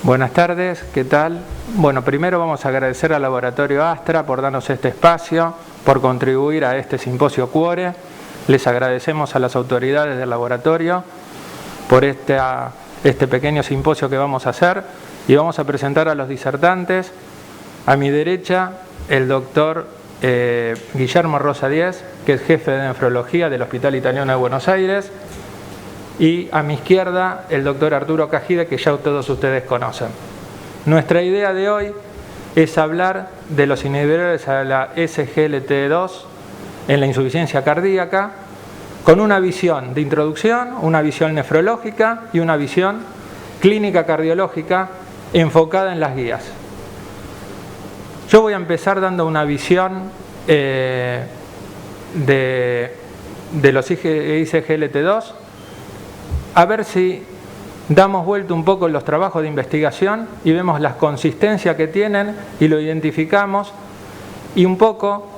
Buenas tardes, ¿qué tal? Bueno, primero vamos a agradecer al Laboratorio Astra por darnos este espacio, por contribuir a este simposio Cuore. Les agradecemos a las autoridades del laboratorio por este pequeño simposio que vamos a hacer y vamos a presentar a los disertantes. A mi derecha, el doctor Guillermo Rosa Díez, que es jefe de nefrología del Hospital Italiano de Buenos Aires. Y a mi izquierda, el doctor Arturo Cajide, que ya todos ustedes conocen. Nuestra idea de hoy es hablar de los inhibidores a la SGLT2 en la insuficiencia cardíaca, con una visión de introducción, una visión nefrológica y una visión clínica cardiológica enfocada en las guías. Yo voy a empezar dando una visión de los ISGLT2, a ver si damos vuelta un poco en los trabajos de investigación y vemos las consistencias que tienen y lo identificamos y un poco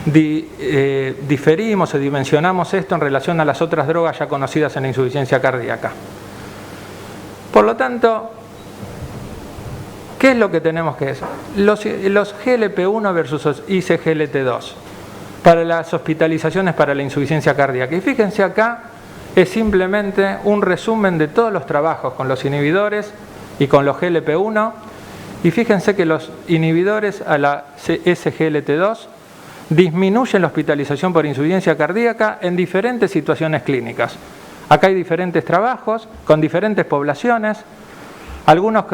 diferimos o dimensionamos esto en relación a las otras drogas ya conocidas en la insuficiencia cardíaca. Por lo tanto, ¿qué es lo que tenemos que hacer? Los GLP-1 versus ISGLT2 para las hospitalizaciones para la insuficiencia cardíaca. Y fíjense acá, es simplemente un resumen de todos los trabajos con los inhibidores y con los GLP-1. Y fíjense que los inhibidores a la SGLT2 disminuyen la hospitalización por insuficiencia cardíaca en diferentes situaciones clínicas. Acá hay diferentes trabajos con diferentes poblaciones, algunos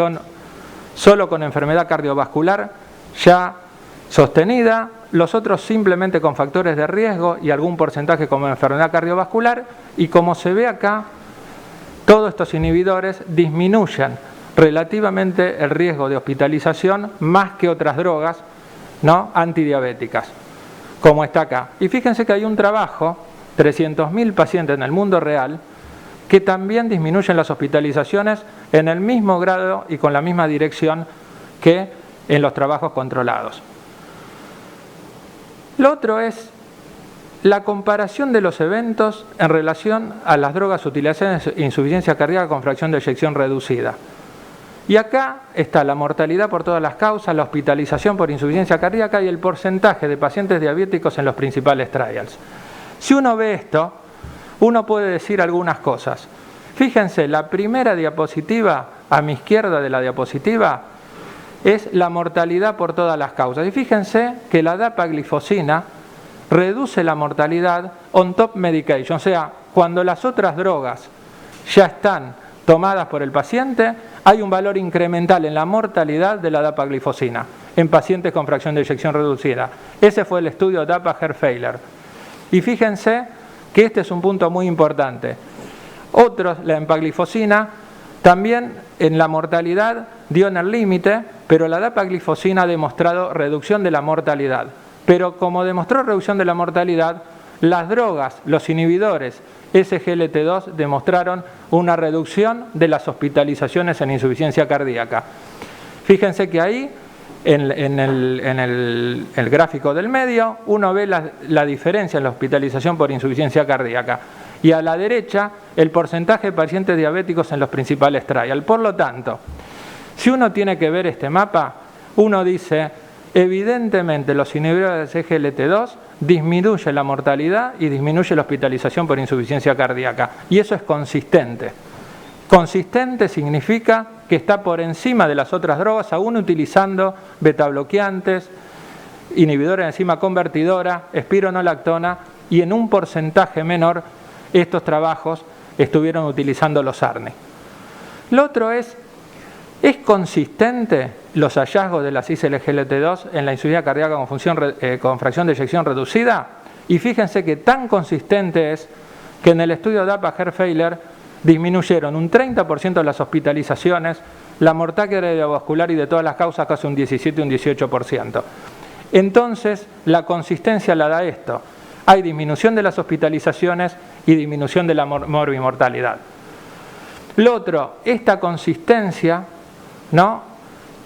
solo con enfermedad cardiovascular ya sostenida, los otros simplemente con factores de riesgo y algún porcentaje como enfermedad cardiovascular, y como se ve acá, todos estos inhibidores disminuyen relativamente el riesgo de hospitalización más que otras drogas, ¿no?, antidiabéticas, como está acá. Y fíjense que hay un trabajo, 300.000 pacientes en el mundo real, que también disminuyen las hospitalizaciones en el mismo grado y con la misma dirección que en los trabajos controlados. Lo otro es la comparación de los eventos en relación a las drogas utilizadas en insuficiencia cardíaca con fracción de eyección reducida. Y acá está la mortalidad por todas las causas, la hospitalización por insuficiencia cardíaca y el porcentaje de pacientes diabéticos en los principales trials. Si uno ve esto, uno puede decir algunas cosas. Fíjense, la primera diapositiva, a mi izquierda de la diapositiva, es la mortalidad por todas las causas. Y fíjense que la dapaglifosina reduce la mortalidad on top medication, o sea, cuando las otras drogas ya están tomadas por el paciente, hay un valor incremental en la mortalidad de la dapaglifosina en pacientes con fracción de eyección reducida. Ese fue el estudio DAPA-HEART-FAILURE. Y fíjense que este es un punto muy importante. Otros, la empaglifosina, también en la mortalidad dio en el límite, pero la dapaglifosina ha demostrado reducción de la mortalidad. Pero como demostró reducción de la mortalidad, las drogas, los inhibidores SGLT2 demostraron una reducción de las hospitalizaciones en insuficiencia cardíaca. Fíjense que ahí, en el gráfico del medio, uno ve la diferencia en la hospitalización por insuficiencia cardíaca. Y a la derecha, el porcentaje de pacientes diabéticos en los principales trials. Por lo tanto, si uno tiene que ver este mapa, uno dice, evidentemente los inhibidores de SGLT2 disminuyen la mortalidad y disminuyen la hospitalización por insuficiencia cardíaca. Y eso es consistente. Consistente significa que está por encima de las otras drogas, aún utilizando betabloqueantes, inhibidores de enzima convertidora, espironolactona, y en un porcentaje menor estos trabajos estuvieron utilizando los ARNI. Lo otro ¿es consistente los hallazgos de las ISGLT2 en la insuficiencia cardíaca con fracción de eyección reducida? Y fíjense que tan consistente es que en el estudio DAPA-HEART-FAILURE disminuyeron un 30% de las hospitalizaciones, la mortalidad cardiovascular y de todas las causas casi un 17 y un 18%. Entonces, la consistencia la da esto. Hay disminución de las hospitalizaciones y disminución de la morbimortalidad. Lo otro, esta consistencia, ¿no?,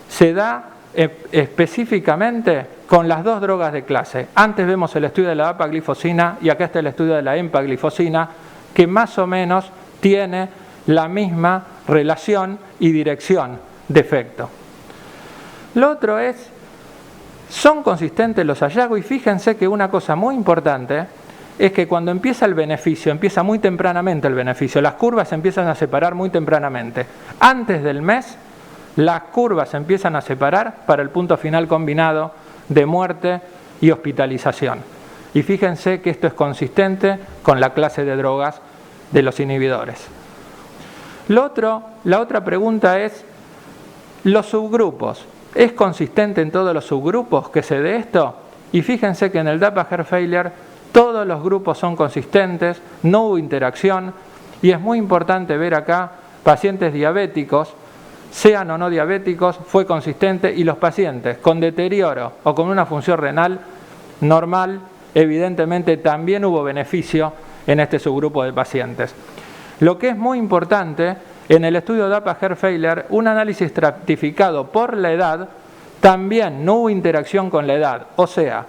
se da específicamente con las dos drogas de clase. Antes vemos el estudio de la dapaglifosina y acá está el estudio de la empaglifosina, que más o menos tiene la misma relación y dirección de efecto. Lo otro es, son consistentes los hallazgos, y fíjense que una cosa muy importante es que cuando empieza el beneficio, empieza muy tempranamente el beneficio, las curvas se empiezan a separar muy tempranamente. Antes del mes, las curvas se empiezan a separar para el punto final combinado de muerte y hospitalización. Y fíjense que esto es consistente con la clase de drogas de los inhibidores. La otra pregunta es, los subgrupos. ¿Es consistente en todos los subgrupos que se dé esto? Y fíjense que en el DAPA Heart Failure todos los grupos son consistentes, no hubo interacción, y es muy importante ver acá pacientes diabéticos, sean o no diabéticos, fue consistente, y los pacientes con deterioro o con una función renal normal, evidentemente también hubo beneficio en este subgrupo de pacientes. Lo que es muy importante, en el estudio DAPA Heart Failure, un análisis estratificado por la edad, también no hubo interacción con la edad, o sea,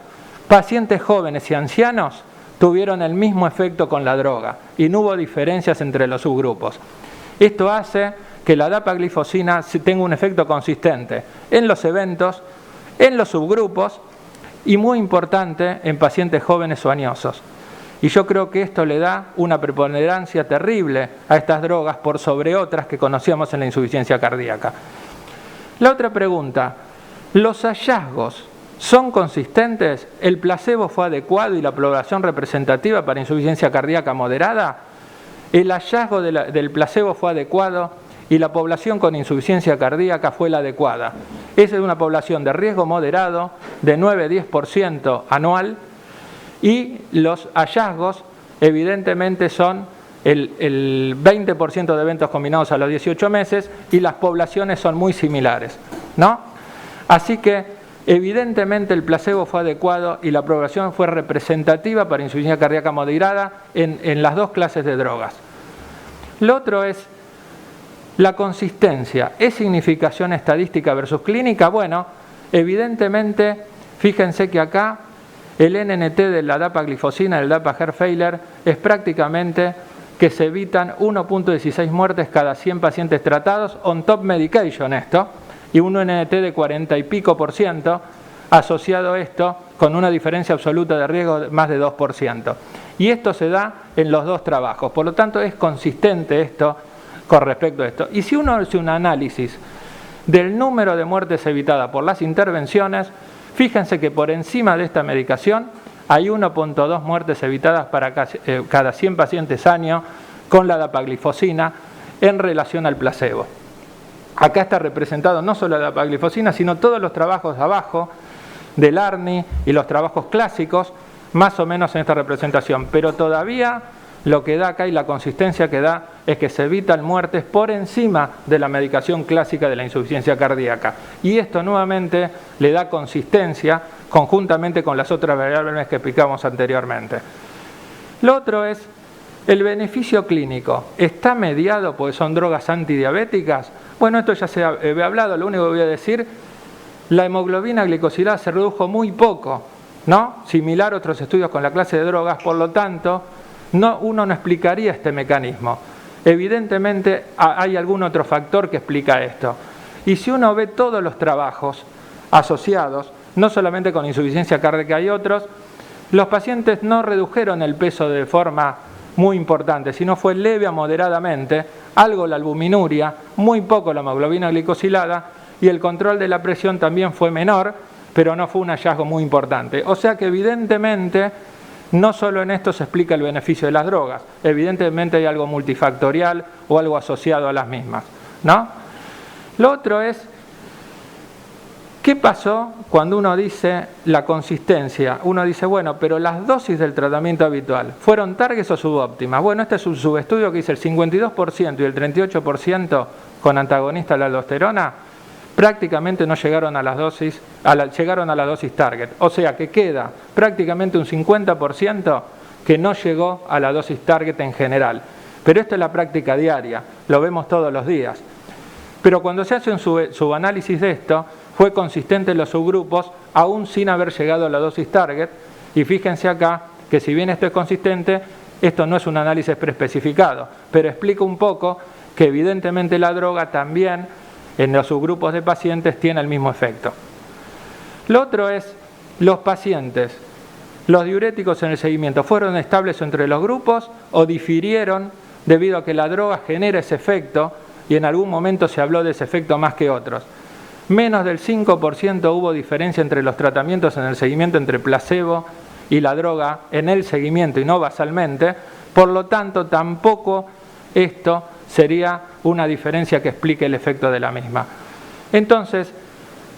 pacientes jóvenes y ancianos tuvieron el mismo efecto con la droga y no hubo diferencias entre los subgrupos. Esto hace que la dapaglifosina tenga un efecto consistente en los eventos, en los subgrupos y muy importante en pacientes jóvenes o añosos. Y yo creo que esto le da una preponderancia terrible a estas drogas por sobre otras que conocíamos en la insuficiencia cardíaca. La otra pregunta, ¿los hallazgos son consistentes? ¿El placebo fue adecuado y la población representativa para insuficiencia cardíaca moderada? ¿El hallazgo del placebo fue adecuado y la población con insuficiencia cardíaca fue la adecuada? Esa es una población de riesgo moderado de 9-10% anual, y los hallazgos evidentemente son el 20% de eventos combinados a los 18 meses y las poblaciones son muy similares, ¿no? Así que evidentemente el placebo fue adecuado y la población fue representativa para insuficiencia cardíaca moderada en las dos clases de drogas. Lo otro es la consistencia. ¿Es significación estadística versus clínica? Bueno, evidentemente, fíjense que acá el NNT de la dapaglifosina, del DAPA Heart Failure, es prácticamente que se evitan 1.16 muertes cada 100 pacientes tratados on top medication esto, y un NNT de 40 y pico %, asociado a esto con una diferencia absoluta de riesgo de más de 2%. Y esto se da en los dos trabajos, por lo tanto es consistente esto con respecto a esto. Y si uno hace un análisis del número de muertes evitadas por las intervenciones, fíjense que por encima de esta medicación hay 1.2 muertes evitadas para cada 100 pacientes año con la dapaglifosina en relación al placebo. Acá está representado no solo la dapaglifosina, sino todos los trabajos abajo del ARNI y los trabajos clásicos, más o menos en esta representación. Pero todavía lo que da acá y la consistencia que da es que se evitan muertes por encima de la medicación clásica de la insuficiencia cardíaca. Y esto nuevamente le da consistencia conjuntamente con las otras variables que explicamos anteriormente. Lo otro es el beneficio clínico. ¿Está mediado porque son drogas antidiabéticas? Bueno, esto ya se había hablado, lo único que voy a decir, la hemoglobina glicosilada se redujo muy poco, ¿no? Similar a otros estudios con la clase de drogas, por lo tanto, uno no explicaría este mecanismo. Evidentemente hay algún otro factor que explica esto. Y si uno ve todos los trabajos asociados, no solamente con insuficiencia cardíaca hay otros, los pacientes no redujeron el peso de forma muy importante, sino fue leve a moderadamente, algo la albuminuria, muy poco la hemoglobina glicosilada, y el control de la presión también fue menor, pero no fue un hallazgo muy importante. O sea que evidentemente no solo en esto se explica el beneficio de las drogas, evidentemente hay algo multifactorial o algo asociado a las mismas, ¿no? Lo otro es, ¿qué pasó cuando uno dice la consistencia? Uno dice, bueno, pero las dosis del tratamiento habitual, ¿fueron targets o subóptimas? Bueno, este es un subestudio que dice el 52% y el 38% con antagonista a la aldosterona, prácticamente no llegaron a las dosis, llegaron a la dosis target. O sea que queda prácticamente un 50% que no llegó a la dosis target en general. Pero esto es la práctica diaria, lo vemos todos los días. Pero cuando se hace un subanálisis de esto, fue consistente en los subgrupos, aún sin haber llegado a la dosis target. Y fíjense acá que si bien esto es consistente, esto no es un análisis preespecificado, pero explica un poco que evidentemente la droga también en los subgrupos de pacientes tiene el mismo efecto. Lo otro es los pacientes. Los diuréticos en el seguimiento fueron estables entre los grupos o difirieron debido a que la droga genera ese efecto y en algún momento se habló de ese efecto más que otros. Menos del 5% hubo diferencia entre los tratamientos en el seguimiento entre placebo y la droga en el seguimiento y no basalmente, por lo tanto tampoco esto sería una diferencia que explique el efecto de la misma. Entonces,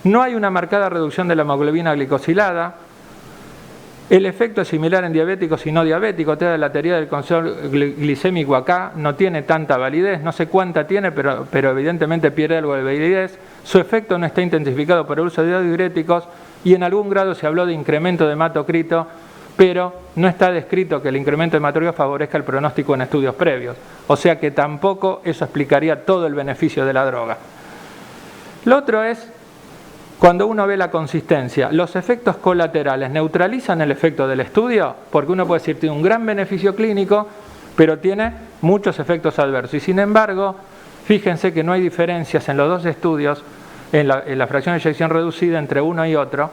no hay una marcada reducción de la hemoglobina glicosilada. El efecto es similar en diabéticos y no diabéticos. La teoría del control glicémico acá no tiene tanta validez, no sé cuánta tiene, pero evidentemente pierde algo de validez. Su efecto no está intensificado por el uso de diuréticos y en algún grado se habló de incremento de hematocrito, pero no está descrito que el incremento de hematocrito favorezca el pronóstico en estudios previos. O sea que tampoco eso explicaría todo el beneficio de la droga. Lo otro es cuando uno ve la consistencia. Los efectos colaterales neutralizan el efecto del estudio, porque uno puede decir tiene un gran beneficio clínico, pero tiene muchos efectos adversos. Y sin embargo, fíjense que no hay diferencias en los dos estudios, en la fracción de eyección reducida entre uno y otro,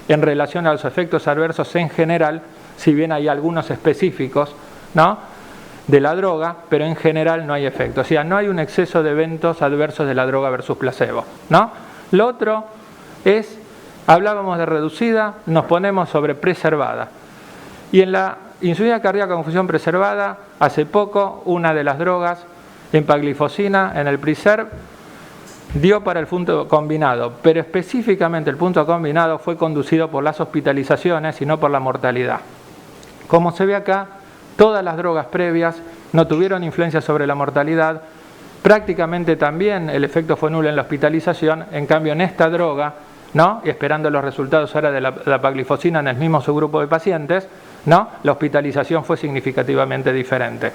en relación a los efectos adversos en general, si bien hay algunos específicos, ¿no?, de la droga, pero en general no hay efecto. O sea, no hay un exceso de eventos adversos de la droga versus placebo, ¿no? Lo otro es, hablábamos de reducida, nos ponemos sobre preservada. Y en la insuficiencia cardíaca con función preservada, hace poco, una de las drogas, empaglifosina, en el PRESERVE, dio para el punto combinado, pero específicamente el punto combinado fue conducido por las hospitalizaciones y no por la mortalidad. Como se ve acá, todas las drogas previas no tuvieron influencia sobre la mortalidad, prácticamente también el efecto fue nulo en la hospitalización, en cambio en esta droga, ¿no?, y esperando los resultados ahora de la empaglifosina en el mismo subgrupo de pacientes, ¿no?, la hospitalización fue significativamente diferente.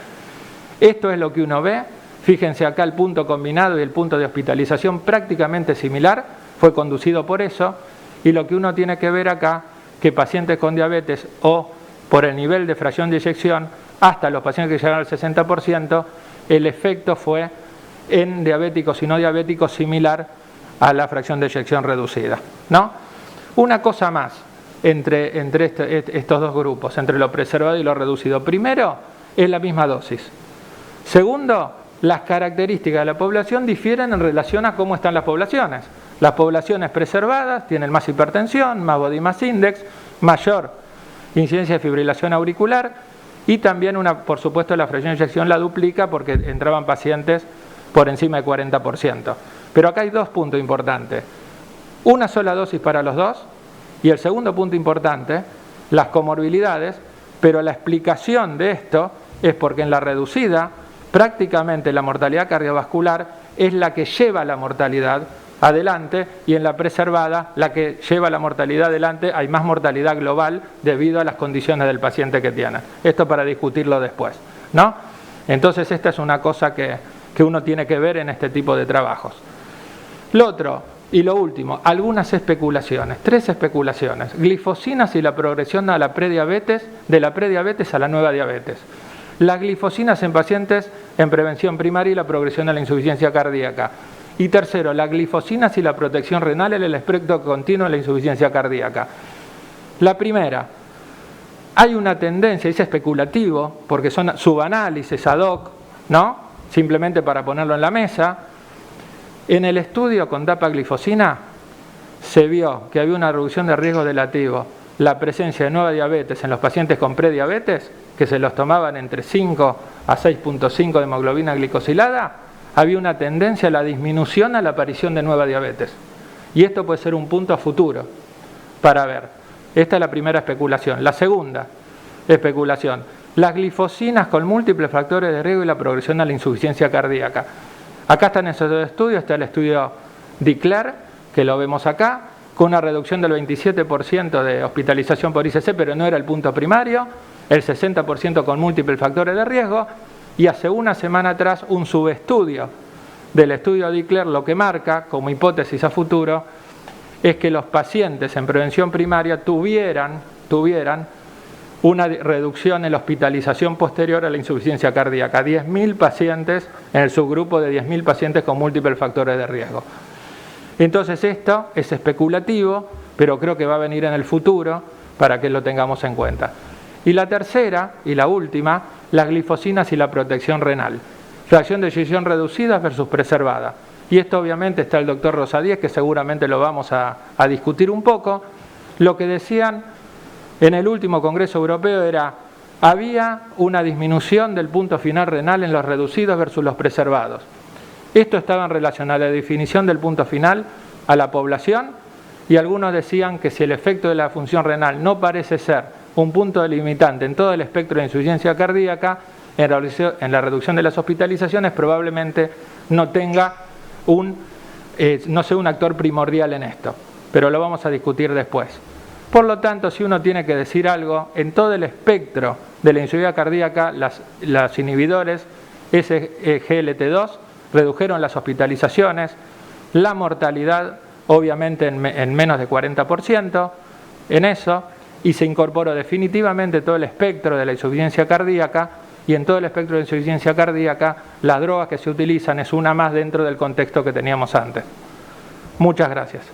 Esto es lo que uno ve. Fíjense acá el punto combinado y el punto de hospitalización prácticamente similar, fue conducido por eso, y lo que uno tiene que ver acá, que pacientes con diabetes o por el nivel de fracción de eyección, hasta los pacientes que llegaron al 60%, el efecto fue en diabéticos y no diabéticos similar a la fracción de eyección reducida, ¿no? Una cosa más entre estos dos grupos, entre lo preservado y lo reducido. Primero, es la misma dosis. Segundo, las características de la población difieren en relación a cómo están las poblaciones. Las poblaciones preservadas tienen más hipertensión, más body mass index, mayor incidencia de fibrilación auricular y también, por supuesto, la fracción de eyección la duplica porque entraban pacientes por encima del 40%. Pero acá hay dos puntos importantes. Una sola dosis para los dos y el segundo punto importante, las comorbilidades, pero la explicación de esto es porque en la reducida prácticamente la mortalidad cardiovascular es la que lleva la mortalidad adelante y en la preservada la que lleva la mortalidad adelante hay más mortalidad global debido a las condiciones del paciente que tiene. Esto para discutirlo después, ¿no? Entonces esta es una cosa que uno tiene que ver en este tipo de trabajos. Lo otro y lo último, algunas especulaciones, 3 especulaciones. Glifosinas y la progresión a la prediabetes, de la prediabetes a la nueva diabetes. Las glifosinas en pacientes en prevención primaria y la progresión a la insuficiencia cardíaca. Y tercero, las glifosinas y la protección renal en el espectro continuo de la insuficiencia cardíaca. La primera, hay una tendencia, es especulativo, porque son subanálisis ad hoc, ¿no?, simplemente para ponerlo en la mesa. En el estudio con dapaglifosina se vio que había una reducción de riesgo relativo, la presencia de nueva diabetes en los pacientes con prediabetes, que se los tomaban entre 5 a 6.5 de hemoglobina glicosilada, había una tendencia a la disminución a la aparición de nueva diabetes. Y esto puede ser un punto a futuro para ver. Esta es la primera especulación. La segunda especulación, las glifosinas con múltiples factores de riesgo y la progresión a la insuficiencia cardíaca. Acá están esos dos estudios, está el estudio DECLARE, que lo vemos acá, con una reducción del 27% de hospitalización por ICC, pero no era el punto primario, el 60% con múltiples factores de riesgo, y hace una semana atrás un subestudio del estudio DECLARE lo que marca como hipótesis a futuro es que los pacientes en prevención primaria tuvieran una reducción en la hospitalización posterior a la insuficiencia cardíaca, 10.000 pacientes en el subgrupo de 10.000 pacientes con múltiples factores de riesgo. Entonces esto es especulativo, pero creo que va a venir en el futuro para que lo tengamos en cuenta. Y la tercera y la última, las glifosinas y la protección renal. Fracción de eyección reducida versus preservada. Y esto obviamente está el doctor Rosadíez, que seguramente lo vamos a discutir un poco. Lo que decían en el último Congreso Europeo era, había una disminución del punto final renal en los reducidos versus los preservados. Esto estaba en relación a la definición del punto final a la población, y algunos decían que si el efecto de la función renal no parece ser un punto delimitante en todo el espectro de insuficiencia cardíaca, en la reducción de las hospitalizaciones probablemente no tenga no sea un actor primordial en esto, pero lo vamos a discutir después. Por lo tanto, si uno tiene que decir algo, en todo el espectro de la insuficiencia cardíaca, los inhibidores SGLT2 redujeron las hospitalizaciones, la mortalidad obviamente en menos de 40% en eso, y se incorporó definitivamente todo el espectro de la insuficiencia cardíaca, y en todo el espectro de insuficiencia cardíaca las drogas que se utilizan es una más dentro del contexto que teníamos antes. Muchas gracias.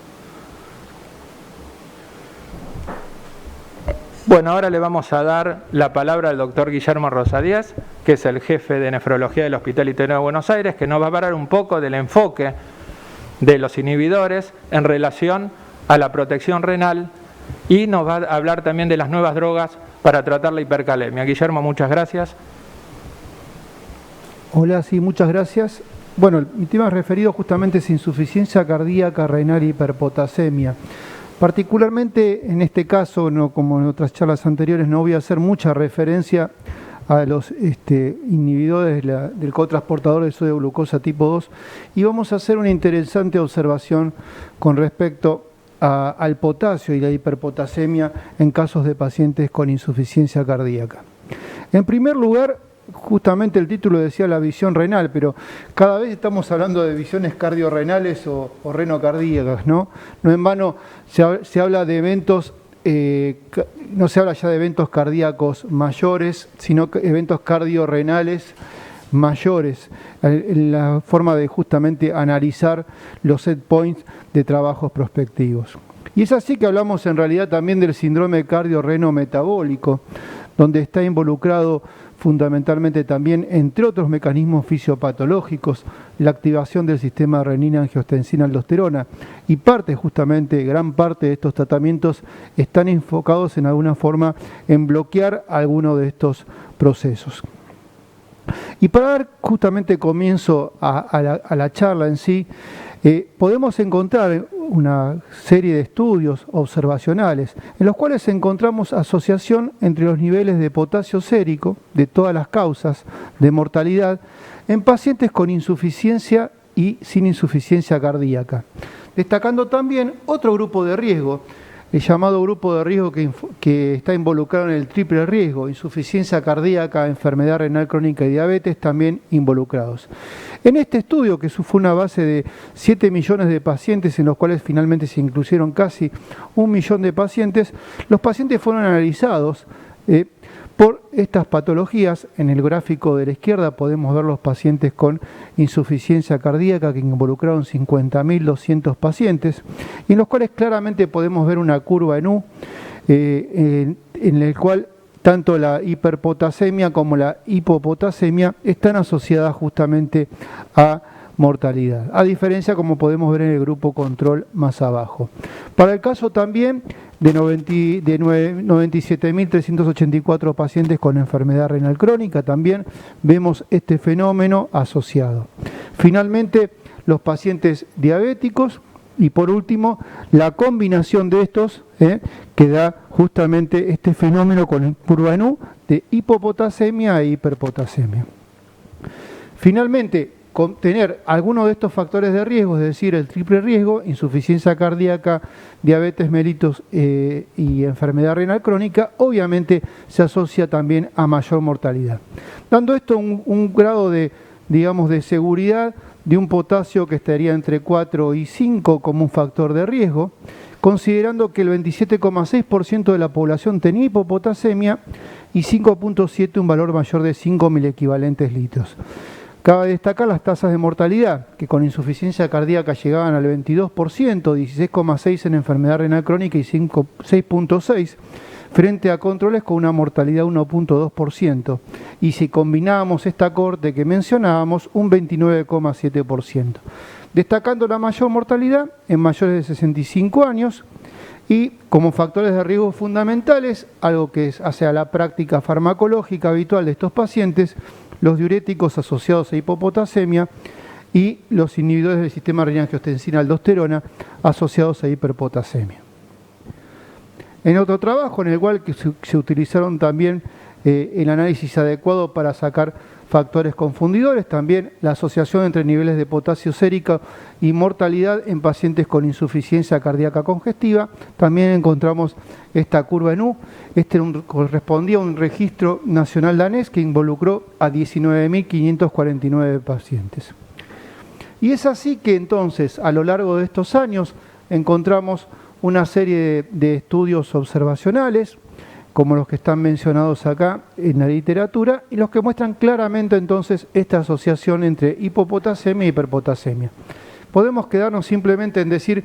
Bueno, ahora le vamos a dar la palabra al doctor Guillermo Rosadíez, que es el jefe de nefrología del Hospital Itinerante de Buenos Aires, que nos va a hablar un poco del enfoque de los inhibidores en relación a la protección renal, y nos va a hablar también de las nuevas drogas para tratar la hipercalemia. Guillermo, muchas gracias. Hola, sí, muchas gracias. Bueno, mi tema referido justamente es insuficiencia cardíaca renal y hiperpotasemia. Particularmente en este caso, no como en otras charlas anteriores, no voy a hacer mucha referencia a los inhibidores del cotransportador de sodio glucosa tipo 2, y vamos a hacer una interesante observación con respecto al potasio y la hiperpotasemia en casos de pacientes con insuficiencia cardíaca. En primer lugar, justamente el título decía la visión renal, pero cada vez estamos hablando de visiones cardiorrenales o renocardíacas, ¿no? No en vano se habla de eventos, no se habla ya de eventos cardíacos mayores, sino eventos cardiorrenales mayores, en la forma de justamente analizar los set points de trabajos prospectivos. Y es así que hablamos en realidad también del síndrome cardiorreno-metabólico, donde está involucrado fundamentalmente también, entre otros mecanismos fisiopatológicos, la activación del sistema renina-angiotensina-aldosterona, y gran parte de estos tratamientos están enfocados en alguna forma en bloquear alguno de estos procesos. Y para dar justamente comienzo a la charla en sí, podemos encontrar una serie de estudios observacionales en los cuales encontramos asociación entre los niveles de potasio sérico de todas las causas de mortalidad en pacientes con insuficiencia y sin insuficiencia cardíaca, destacando también otro grupo de riesgo, el llamado grupo de riesgo que está involucrado en el triple riesgo, insuficiencia cardíaca, enfermedad renal crónica y diabetes también involucrados. En este estudio, que fue una base de 7 millones de pacientes, en los cuales finalmente se incluyeron casi 1 millón de pacientes, los pacientes fueron analizados por estas patologías. En el gráfico de la izquierda podemos ver los pacientes con insuficiencia cardíaca, que involucraron 50.200 pacientes, y en los cuales claramente podemos ver una curva en U, en el cual tanto la hiperpotasemia como la hipopotasemia están asociadas justamente a mortalidad, a diferencia como podemos ver en el grupo control más abajo. Para el caso también de 97.384 pacientes con enfermedad renal crónica, también vemos este fenómeno asociado. Finalmente, los pacientes diabéticos, y por último, la combinación de estos que da justamente este fenómeno con curva en U de hipopotasemia e hiperpotasemia. Finalmente, con tener alguno de estos factores de riesgo, es decir, el triple riesgo, insuficiencia cardíaca, diabetes mellitus y enfermedad renal crónica, obviamente se asocia también a mayor mortalidad. Dando esto un grado de, digamos, de seguridad de un potasio que estaría entre 4 y 5 como un factor de riesgo, considerando que el 27,6% de la población tenía hipopotasemia y 5,7 un valor mayor de 5 milequivalentes litros. Cabe destacar las tasas de mortalidad, que con insuficiencia cardíaca llegaban al 22%, 16,6% en enfermedad renal crónica y 6,6%, frente a controles con una mortalidad 1,2%. Y si combinábamos esta cohorte que mencionábamos, un 29,7%. Destacando la mayor mortalidad en mayores de 65 años y como factores de riesgo fundamentales, algo que hace a la práctica farmacológica habitual de estos pacientes, los diuréticos asociados a hipopotasemia y los inhibidores del sistema renina-angiotensina-aldosterona asociados a hiperpotasemia. En otro trabajo, en el cual se utilizaron también el análisis adecuado para sacar factores confundidores, también la asociación entre niveles de potasio sérico y mortalidad en pacientes con insuficiencia cardíaca congestiva, también encontramos esta curva en U. Correspondía a un registro nacional danés que involucró a 19.549 pacientes. Y es así que entonces, a lo largo de estos años, encontramos una serie de estudios observacionales, como los que están mencionados acá en la literatura, y los que muestran claramente entonces esta asociación entre hipopotasemia y hiperpotasemia. Podemos quedarnos simplemente en decir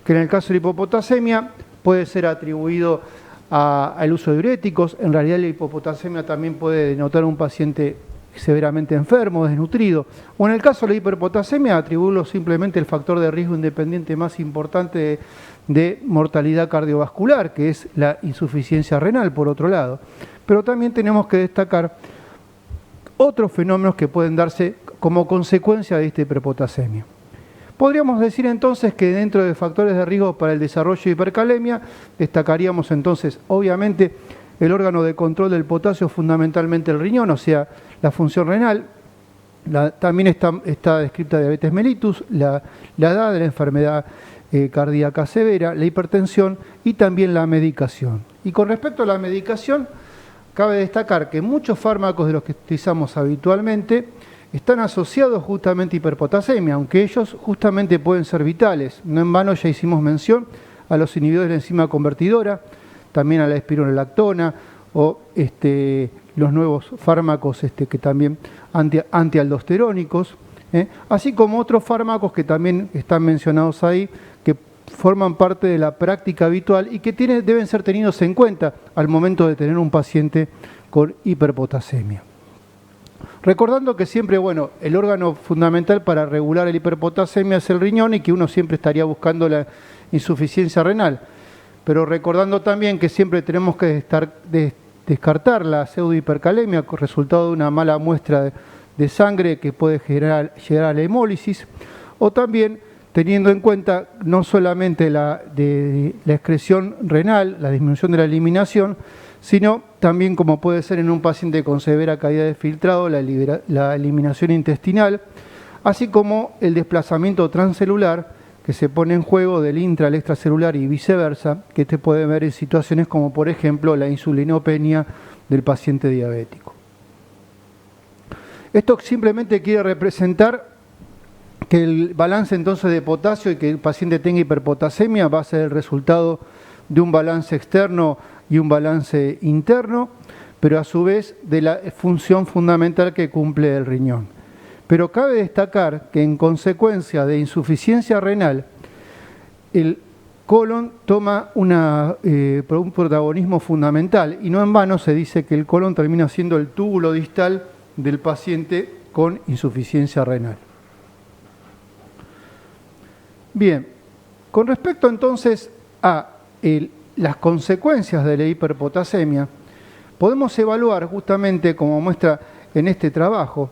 que en el caso de la hipopotasemia puede ser atribuido al uso de diuréticos. En realidad la hipopotasemia también puede denotar un paciente severamente enfermo, desnutrido, o en el caso de la hiperpotasemia atribuirlo simplemente el factor de riesgo independiente más importante de mortalidad cardiovascular, que es la insuficiencia renal, por otro lado. Pero también tenemos que destacar otros fenómenos que pueden darse como consecuencia de esta hiperpotasemia. Podríamos decir entonces que dentro de factores de riesgo para el desarrollo de hipercalemia, destacaríamos entonces, obviamente, el órgano de control del potasio, fundamentalmente el riñón, o sea, la función renal. También está descrita diabetes mellitus, la edad de la enfermedad cardíaca severa, la hipertensión y también la medicación. Y con respecto a la medicación, cabe destacar que muchos fármacos de los que utilizamos habitualmente están asociados justamente a hiperpotasemia, aunque ellos justamente pueden ser vitales. No en vano ya hicimos mención a los inhibidores de la enzima convertidora, también a la espironolactona o los nuevos fármacos que también antialdosterónicos, así como otros fármacos que también están mencionados ahí, que forman parte de la práctica habitual y que deben ser tenidos en cuenta al momento de tener un paciente con hiperpotasemia. Recordando que siempre, el órgano fundamental para regular la hiperpotasemia es el riñón y que uno siempre estaría buscando la insuficiencia renal. Pero recordando también que siempre tenemos que descartar la pseudohipercalemia como resultado de una mala muestra de sangre que puede llegar a la hemólisis, o también teniendo en cuenta no solamente la excreción renal, la disminución de la eliminación, sino también, como puede ser en un paciente con severa caída de filtrado, la eliminación intestinal, así como el desplazamiento transcelular que se pone en juego del intra al extracelular y viceversa, que te puede ver en situaciones como por ejemplo la insulinopenia del paciente diabético. Esto simplemente quiere representar que el balance entonces de potasio y que el paciente tenga hiperpotasemia va a ser el resultado de un balance externo y un balance interno, pero a su vez de la función fundamental que cumple el riñón. Pero cabe destacar que en consecuencia de insuficiencia renal, el colon toma un protagonismo fundamental y no en vano se dice que el colon termina siendo el túbulo distal del paciente con insuficiencia renal. Bien, con respecto entonces a las consecuencias de la hiperpotasemia, podemos evaluar justamente, como muestra en este trabajo,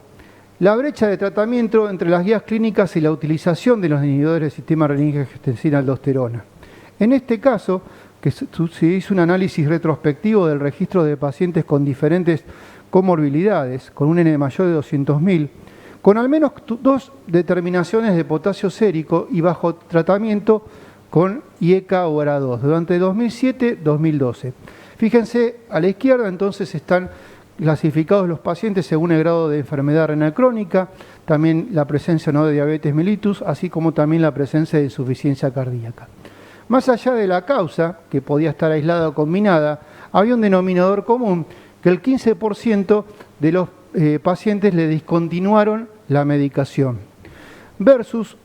la brecha de tratamiento entre las guías clínicas y la utilización de los inhibidores del sistema renina-angiotensina-aldosterona. En este caso, que se hizo un análisis retrospectivo del registro de pacientes con diferentes comorbilidades, con un N mayor de 200.000, con al menos 2 determinaciones de potasio sérico y bajo tratamiento con IECA o ARA2 durante 2007-2012. Fíjense, a la izquierda entonces están clasificados los pacientes según el grado de enfermedad renal crónica, también la presencia de diabetes mellitus, así como también la presencia de insuficiencia cardíaca. Más allá de la causa, que podía estar aislada o combinada, había un denominador común, que el 15% de los pacientes le discontinuaron la medicación, versus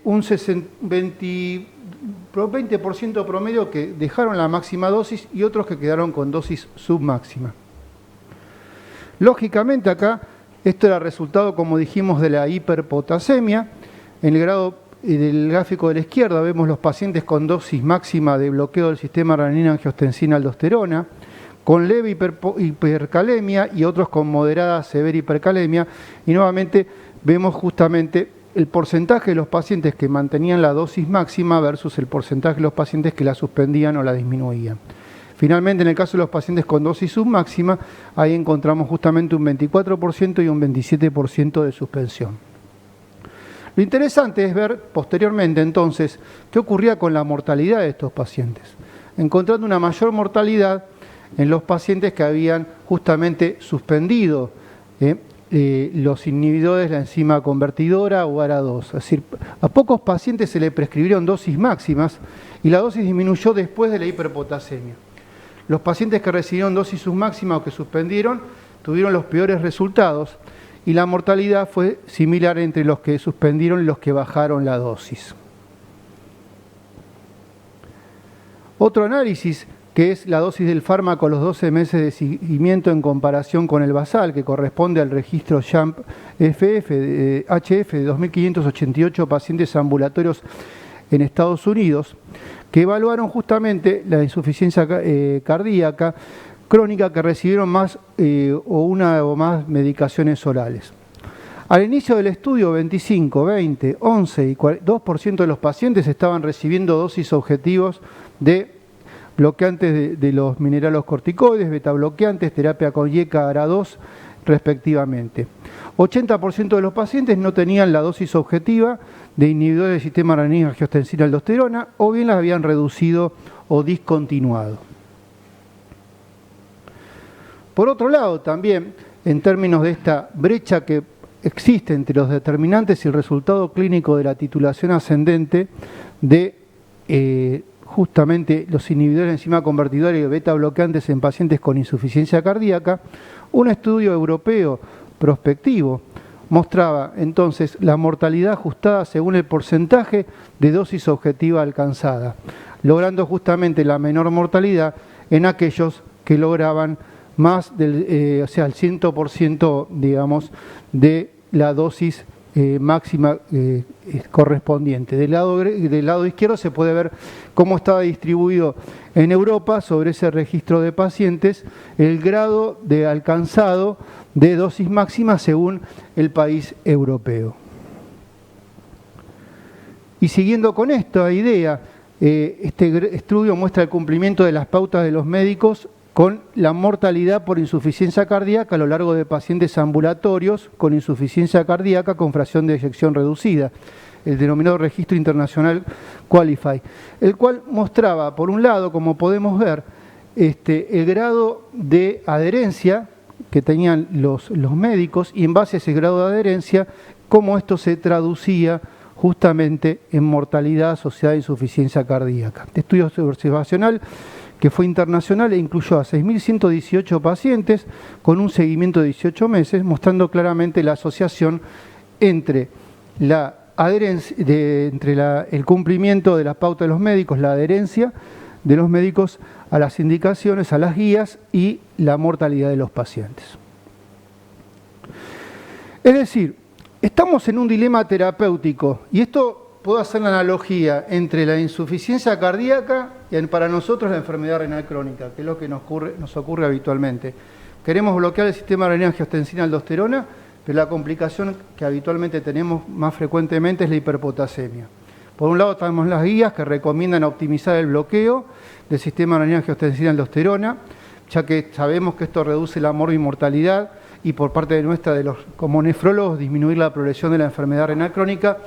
un 20% promedio que dejaron la máxima dosis y otros que quedaron con dosis submáxima. Lógicamente acá, esto era resultado, como dijimos, de la hiperpotasemia. En el grado del gráfico de la izquierda vemos los pacientes con dosis máxima de bloqueo del sistema renina-angiotensina-aldosterona, con leve hipercalemia y otros con moderada severa hipercalemia. Y nuevamente vemos justamente el porcentaje de los pacientes que mantenían la dosis máxima versus el porcentaje de los pacientes que la suspendían o la disminuían. Finalmente, en el caso de los pacientes con dosis submáxima, ahí encontramos justamente un 24% y un 27% de suspensión. Lo interesante es ver posteriormente, entonces, qué ocurría con la mortalidad de estos pacientes, encontrando una mayor mortalidad en los pacientes que habían justamente suspendido los inhibidores de la enzima convertidora o ARA2. Es decir, a pocos pacientes se le prescribieron dosis máximas y la dosis disminuyó después de la hiperpotasemia. Los pacientes que recibieron dosis submáxima o que suspendieron tuvieron los peores resultados y la mortalidad fue similar entre los que suspendieron y los que bajaron la dosis. Otro análisis, que es la dosis del fármaco a los 12 meses de seguimiento en comparación con el basal, que corresponde al registro HF de 2.588 pacientes ambulatorios en Estados Unidos, que evaluaron justamente la insuficiencia cardíaca crónica que recibieron más o una o más medicaciones orales. Al inicio del estudio, 25, 20, 11 y 2% de los pacientes estaban recibiendo dosis objetivos de bloqueantes de los mineralocorticoides, betabloqueantes, terapia con IECA, ARA2, respectivamente. 80% de los pacientes no tenían la dosis objetiva de inhibidores del sistema renina-angiotensina-aldosterona o bien las habían reducido o discontinuado. Por otro lado, también, en términos de esta brecha que existe entre los determinantes y el resultado clínico de la titulación ascendente de justamente los inhibidores de enzima convertidora y beta bloqueantes en pacientes con insuficiencia cardíaca, un estudio europeo prospectivo mostraba entonces la mortalidad ajustada según el porcentaje de dosis objetiva alcanzada, logrando justamente la menor mortalidad en aquellos que lograban más del, o sea, el 100%, digamos, de la dosis máxima correspondiente. Del lado izquierdo se puede ver cómo estaba distribuido en Europa sobre ese registro de pacientes el grado de alcanzado de dosis máxima según el país europeo. Y siguiendo con esta idea, este estudio muestra el cumplimiento de las pautas de los médicos con la mortalidad por insuficiencia cardíaca a lo largo de pacientes ambulatorios con insuficiencia cardíaca con fracción de eyección reducida, el denominado Registro Internacional Qualify, el cual mostraba, por un lado, como podemos ver, el grado de adherencia que tenían los médicos y en base a ese grado de adherencia, cómo esto se traducía justamente en mortalidad asociada a insuficiencia cardíaca. Este estudio observacional que fue internacional e incluyó a 6.118 pacientes con un seguimiento de 18 meses, mostrando claramente la asociación entre la adherencia, el cumplimiento de las pautas de los médicos, la adherencia de los médicos a las indicaciones, a las guías y la mortalidad de los pacientes. Es decir, estamos en un dilema terapéutico y esto puedo hacer la analogía entre la insuficiencia cardíaca y para nosotros la enfermedad renal crónica, que es lo que nos ocurre habitualmente. Queremos bloquear el sistema renina-angiotensina-aldosterona, pero la complicación que habitualmente tenemos más frecuentemente es la hiperpotasemia. Por un lado tenemos las guías que recomiendan optimizar el bloqueo del sistema renina-angiotensina-aldosterona, ya que sabemos que esto reduce la morbimortalidad y por parte de nuestra, como nefrólogos, disminuir la progresión de la enfermedad renal crónica,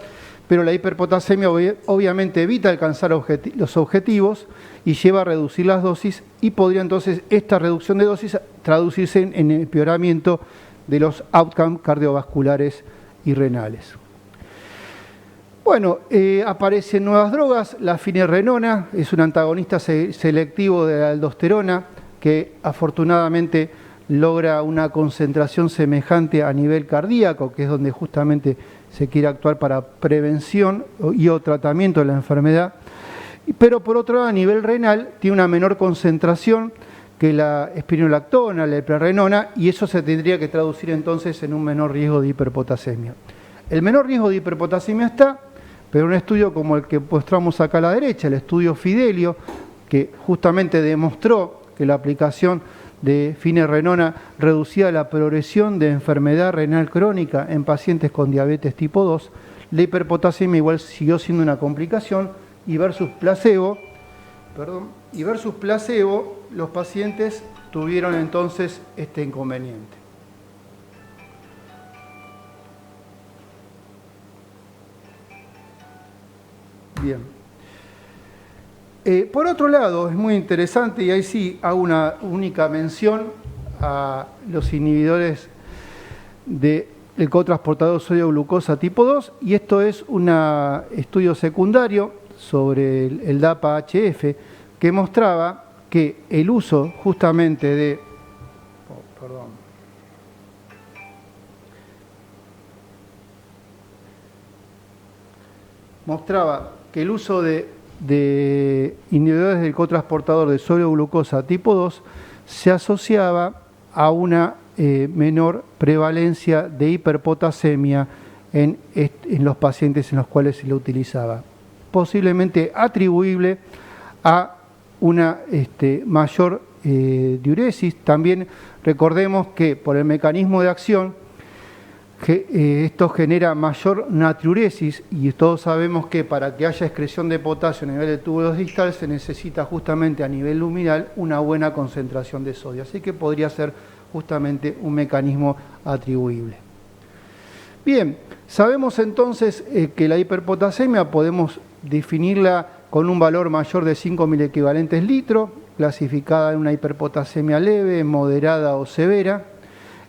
pero la hiperpotasemia obviamente evita alcanzar los objetivos y lleva a reducir las dosis y podría entonces esta reducción de dosis traducirse en empeoramiento de los outcomes cardiovasculares y renales. Bueno, aparecen nuevas drogas, la finerenona es un antagonista selectivo de la aldosterona que afortunadamente logra una concentración semejante a nivel cardíaco, que es donde justamente se quiere actuar para prevención y o tratamiento de la enfermedad. Pero por otro lado, a nivel renal, tiene una menor concentración que la espironolactona, la eplerenona, y eso se tendría que traducir entonces en un menor riesgo de hiperpotasemia. El menor riesgo de hiperpotasemia está, pero un estudio como el que mostramos acá a la derecha, el estudio Fidelio, que justamente demostró que la aplicación de finerenona reducía la progresión de enfermedad renal crónica en pacientes con diabetes tipo 2, la hiperpotasemia igual siguió siendo una complicación y versus placebo, los pacientes tuvieron entonces este inconveniente. Bien. Por otro lado, es muy interesante, y ahí sí hago una única mención a los inhibidores del cotransportador sodio-glucosa tipo 2, y esto es un estudio secundario sobre el DAPA-HF que mostraba que el uso justamente de... mostraba que el uso de inhibidores del cotransportador de sodio-glucosa tipo 2 se asociaba a una menor prevalencia de hiperpotasemia en los pacientes en los cuales se lo utilizaba, posiblemente atribuible a una mayor diuresis. También recordemos que por el mecanismo de acción esto genera mayor natriuresis, y todos sabemos que para que haya excreción de potasio a nivel de túbulos distales se necesita justamente a nivel luminal una buena concentración de sodio, así que podría ser justamente un mecanismo atribuible. Bien, sabemos entonces que la hiperpotasemia podemos definirla con un valor mayor de 5 milequivalentes litro, clasificada en una hiperpotasemia leve, moderada o severa,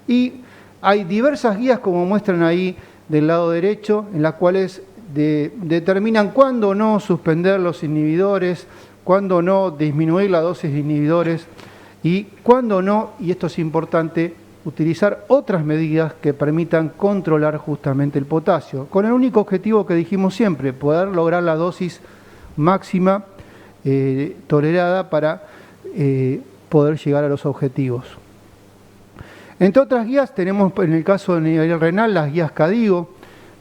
y hay diversas guías, como muestran ahí del lado derecho, en las cuales determinan cuándo no suspender los inhibidores, cuándo no disminuir la dosis de inhibidores y cuándo no, y esto es importante, utilizar otras medidas que permitan controlar justamente el potasio, con el único objetivo que dijimos siempre, poder lograr la dosis máxima tolerada para poder llegar a los objetivos. Entre otras guías tenemos en el caso de nivel renal las guías KDIGO,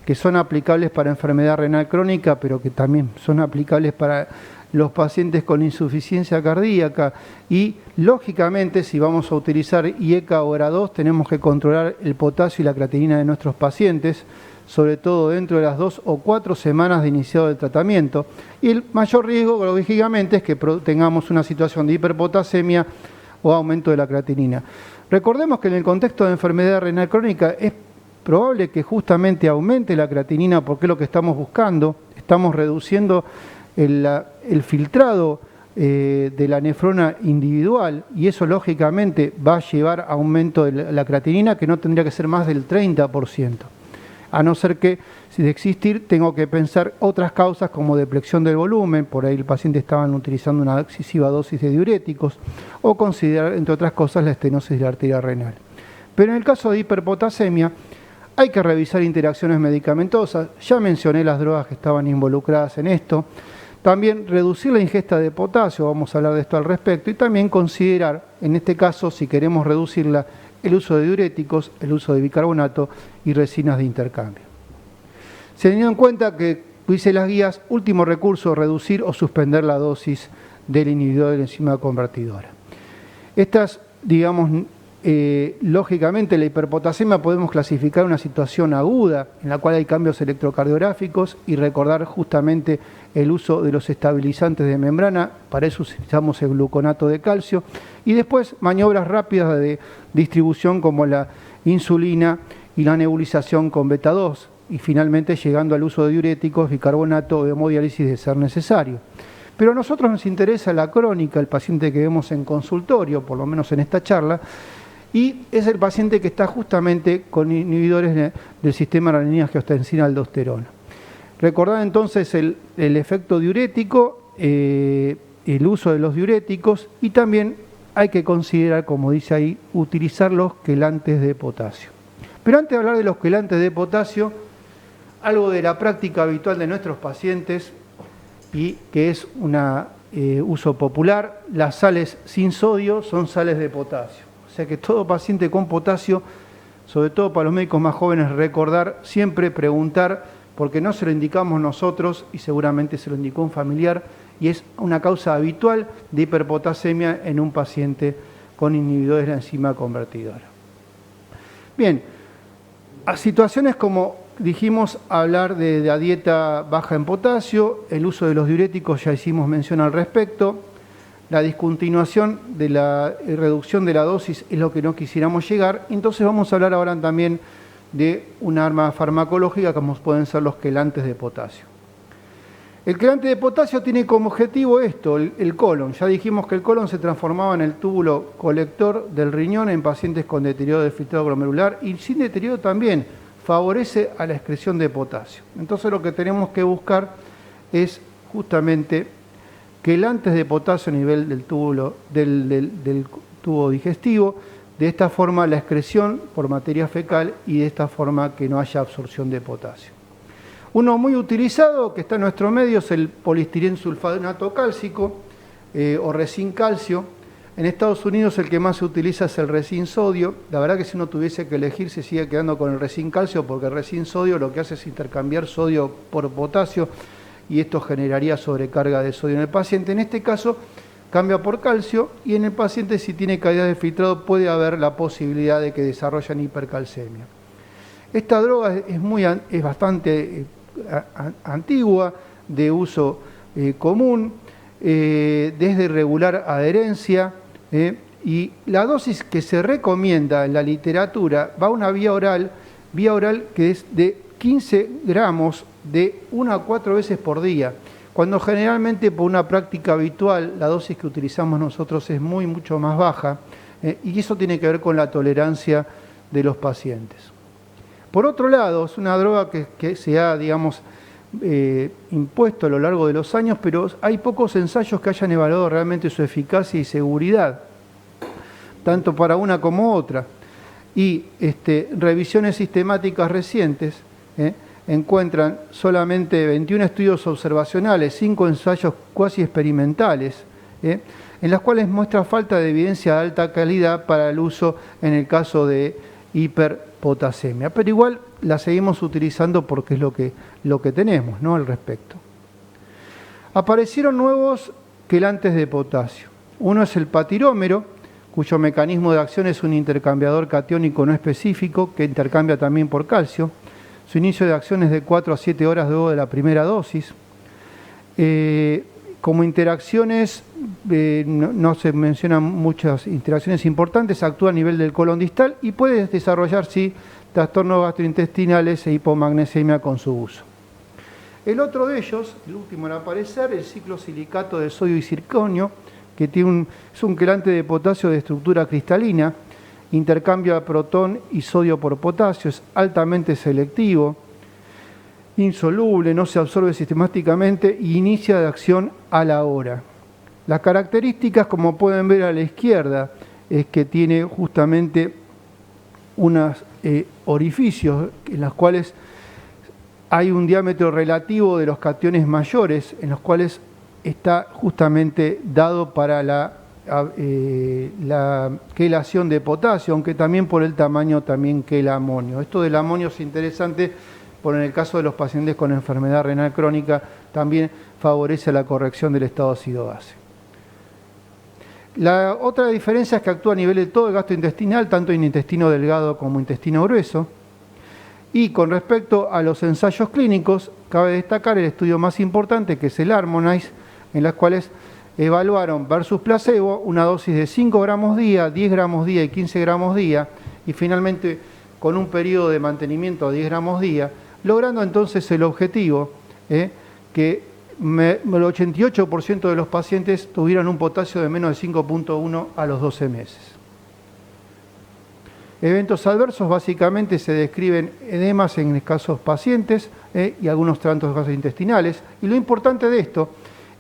que son aplicables para enfermedad renal crónica, pero que también son aplicables para los pacientes con insuficiencia cardíaca, y lógicamente si vamos a utilizar IECA o ERA2 tenemos que controlar el potasio y la creatinina de nuestros pacientes, sobre todo dentro de las 2 o 4 semanas de iniciado el tratamiento, y el mayor riesgo lógicamente es que tengamos una situación de hiperpotasemia o aumento de la creatinina. Recordemos que en el contexto de enfermedad renal crónica es probable que justamente aumente la creatinina porque es lo que estamos buscando. Estamos reduciendo el filtrado de la nefrona individual, y eso lógicamente va a llevar a aumento de la creatinina, que no tendría que ser más del 30%. A no ser que, si de existir, tengo que pensar otras causas como depleción del volumen, por ahí el paciente estaban utilizando una excesiva dosis de diuréticos, o considerar, entre otras cosas, la estenosis de la arteria renal. Pero en el caso de hiperpotasemia, hay que revisar interacciones medicamentosas. Ya mencioné las drogas que estaban involucradas en esto. También reducir la ingesta de potasio, vamos a hablar de esto al respecto, y también considerar, en este caso, si queremos reducirla, el uso de diuréticos, el uso de bicarbonato y resinas de intercambio. Teniendo en cuenta que, dice las guías, último recurso, reducir o suspender la dosis del inhibidor de la enzima convertidora. Estas, digamos, lógicamente la hiperpotasemia podemos clasificar una situación aguda en la cual hay cambios electrocardiográficos, y recordar justamente el uso de los estabilizantes de membrana. Para eso utilizamos el gluconato de calcio, y después maniobras rápidas de distribución como la insulina y la nebulización con beta 2, y finalmente llegando al uso de diuréticos, bicarbonato o hemodiálisis de ser necesario. Pero a nosotros nos interesa la crónica, el paciente que vemos en consultorio, por lo menos en esta charla, y es el paciente que está justamente con inhibidores del sistema renina-angiotensina-aldosterona. Recordad entonces el efecto diurético, el uso de los diuréticos, y también hay que considerar, como dice ahí, utilizar los quelantes de potasio. Pero antes de hablar de los quelantes de potasio, algo de la práctica habitual de nuestros pacientes y que es un uso popular, las sales sin sodio son sales de potasio. O sea que todo paciente con potasio, sobre todo para los médicos más jóvenes, recordar siempre preguntar, porque no se lo indicamos nosotros y seguramente se lo indicó un familiar, y es una causa habitual de hiperpotasemia en un paciente con inhibidores de la enzima convertidora. Bien, a situaciones como dijimos, hablar de la dieta baja en potasio, el uso de los diuréticos, ya hicimos mención al respecto, la discontinuación de la reducción de la dosis es lo que no quisiéramos llegar, entonces vamos a hablar ahora también de una arma farmacológica como pueden ser los quelantes de potasio. El quelante de potasio tiene como objetivo esto, el colon. Ya dijimos que el colon se transformaba en el túbulo colector del riñón en pacientes con deterioro del filtrado glomerular y sin deterioro también favorece a la excreción de potasio. Entonces lo que tenemos que buscar es justamente quelantes de potasio a nivel del túbulo, del tubo digestivo, de esta forma la excreción por materia fecal y de esta forma que no haya absorción de potasio. Uno muy utilizado que está en nuestro medio es el poliestireno sulfonato cálcico o resin calcio. En Estados Unidos el que más se utiliza es el resin sodio. La verdad que si uno tuviese que elegir se sigue quedando con el resin calcio porque el resin sodio lo que hace es intercambiar sodio por potasio y esto generaría sobrecarga de sodio en el paciente. En este caso cambia por calcio y en el paciente si tiene caída de filtrado puede haber la posibilidad de que desarrollen hipercalcemia. Esta droga es bastante antigua, de uso común, desde regular adherencia, y la dosis que se recomienda en la literatura va a una vía oral que es de 15 gramos de 1 a 4 veces por día, cuando generalmente por una práctica habitual la dosis que utilizamos nosotros es mucho más baja, y eso tiene que ver con la tolerancia de los pacientes. Por otro lado, es una droga que se ha, digamos, impuesto a lo largo de los años, pero hay pocos ensayos que hayan evaluado realmente su eficacia y seguridad, tanto para una como otra. Y revisiones sistemáticas recientes encuentran solamente 21 estudios observacionales, 5 ensayos cuasi experimentales, en las cuales muestra falta de evidencia de alta calidad para el uso en el caso de hiperpotasemia, pero igual la seguimos utilizando porque es lo que tenemos, ¿no?, al respecto. Aparecieron nuevos quelantes de potasio. Uno es el patirómero, cuyo mecanismo de acción es un intercambiador catiónico no específico que intercambia también por calcio. Su inicio de acción es de 4 a 7 horas luego de la primera dosis. Como interacciones, no se mencionan muchas interacciones importantes, actúa a nivel del colon distal y puede desarrollar, sí, trastornos gastrointestinales e hipomagnesemia con su uso. El otro de ellos, el último en aparecer, el ciclosilicato de sodio y circonio, que es un quelante de potasio de estructura cristalina, intercambia protón y sodio por potasio, es altamente selectivo, insoluble, no se absorbe sistemáticamente y inicia de acción a la hora. Las características, como pueden ver a la izquierda, es que tiene justamente unos orificios en los cuales hay un diámetro relativo de los cationes mayores, en los cuales está justamente dado para la quelación de potasio, aunque también por el tamaño también quela amonio. Esto del amonio es interesante porque en el caso de los pacientes con enfermedad renal crónica también favorece la corrección del estado ácido-base. La otra diferencia es que actúa a nivel de todo el gasto intestinal, tanto en intestino delgado como intestino grueso. Y con respecto a los ensayos clínicos, cabe destacar el estudio más importante, que es el Harmonize, en las cuales evaluaron versus placebo una dosis de 5 gramos día, 10 gramos día y 15 gramos día, y finalmente con un periodo de mantenimiento de 10 gramos día, logrando entonces el objetivo, que el 88% de los pacientes tuvieran un potasio de menos de 5.1 a los 12 meses. Eventos adversos básicamente se describen edemas en escasos pacientes y algunos trastornos gastrointestinales. Y lo importante de esto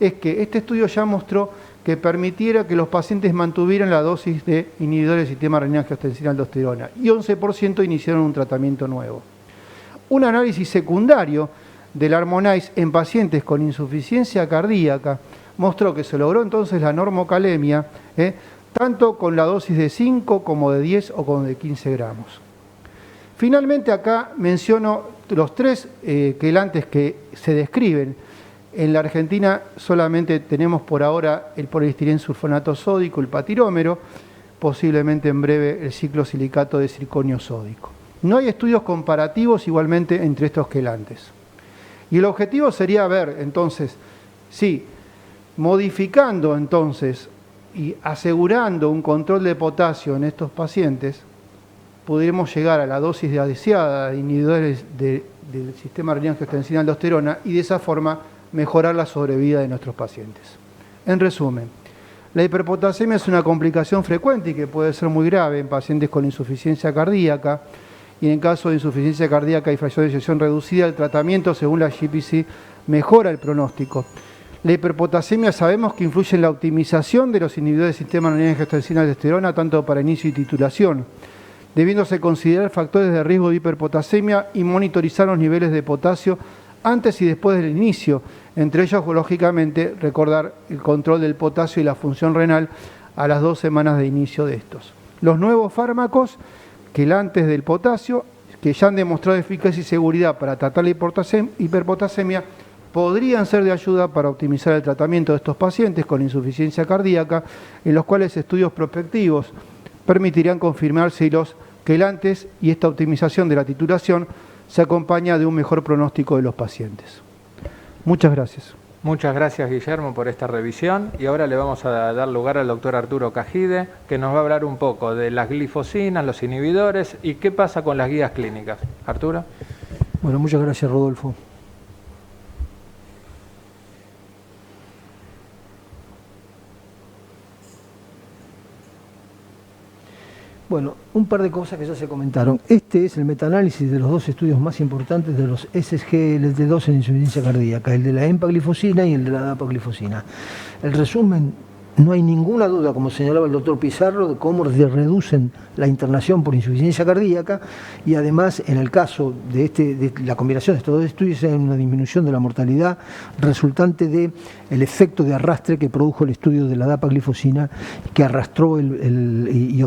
es que este estudio ya mostró que permitiera que los pacientes mantuvieran la dosis de inhibidores del sistema renina-angiotensina-aldosterona y 11% iniciaron un tratamiento nuevo. Un análisis secundario del Harmonize en pacientes con insuficiencia cardíaca mostró que se logró entonces la normocalemia, tanto con la dosis de 5 como de 10 o como de 15 gramos. Finalmente acá menciono los 3 quelantes que se describen. En la Argentina solamente tenemos por ahora el poliestirensulfonato sódico, el patirómero, posiblemente en breve el ciclosilicato de zirconio sódico. No hay estudios comparativos igualmente entre estos quelantes. Y el objetivo sería ver entonces, si modificando entonces y asegurando un control de potasio en estos pacientes, pudiéramos llegar a la dosis deseada de inhibidores del sistema renina-angiotensina-aldosterona y de esa forma mejorar la sobrevida de nuestros pacientes. En resumen, la hiperpotasemia es una complicación frecuente y que puede ser muy grave en pacientes con insuficiencia cardíaca, y en caso de insuficiencia cardíaca y fracción de eyección reducida, el tratamiento según la GPC mejora el pronóstico. La hiperpotasemia sabemos que influye en la optimización de los inhibidores del sistema renina-angiotensina-aldosterona tanto para inicio y titulación, debiéndose considerar factores de riesgo de hiperpotasemia y monitorizar los niveles de potasio antes y después del inicio, entre ellos, lógicamente, recordar el control del potasio y la función renal a las 2 semanas de inicio de estos. Los nuevos fármacos, quelantes del potasio, que ya han demostrado eficacia y seguridad para tratar la hiperpotasemia, podrían ser de ayuda para optimizar el tratamiento de estos pacientes con insuficiencia cardíaca, en los cuales estudios prospectivos permitirán confirmar si los quelantes y esta optimización de la titulación se acompaña de un mejor pronóstico de los pacientes. Muchas gracias. Muchas gracias, Guillermo, por esta revisión. Y ahora le vamos a dar lugar al doctor Arturo Cajide, que nos va a hablar un poco de las glifosinas, los inhibidores y qué pasa con las guías clínicas. Arturo. Bueno, muchas gracias, Rodolfo. Bueno, un par de cosas que ya se comentaron. Este es el metaanálisis de los 2 estudios más importantes de los SGLT2 en insuficiencia cardíaca, el de la empaglifosina y el de la dapaglifosina. El resumen, no hay ninguna duda, como señalaba el doctor Pizarro, de cómo reducen la internación por insuficiencia cardíaca y además, en el caso de la combinación de estos 2 estudios, hay una disminución de la mortalidad resultante del efecto de arrastre que produjo el estudio de la dapaglifosina, que arrastró y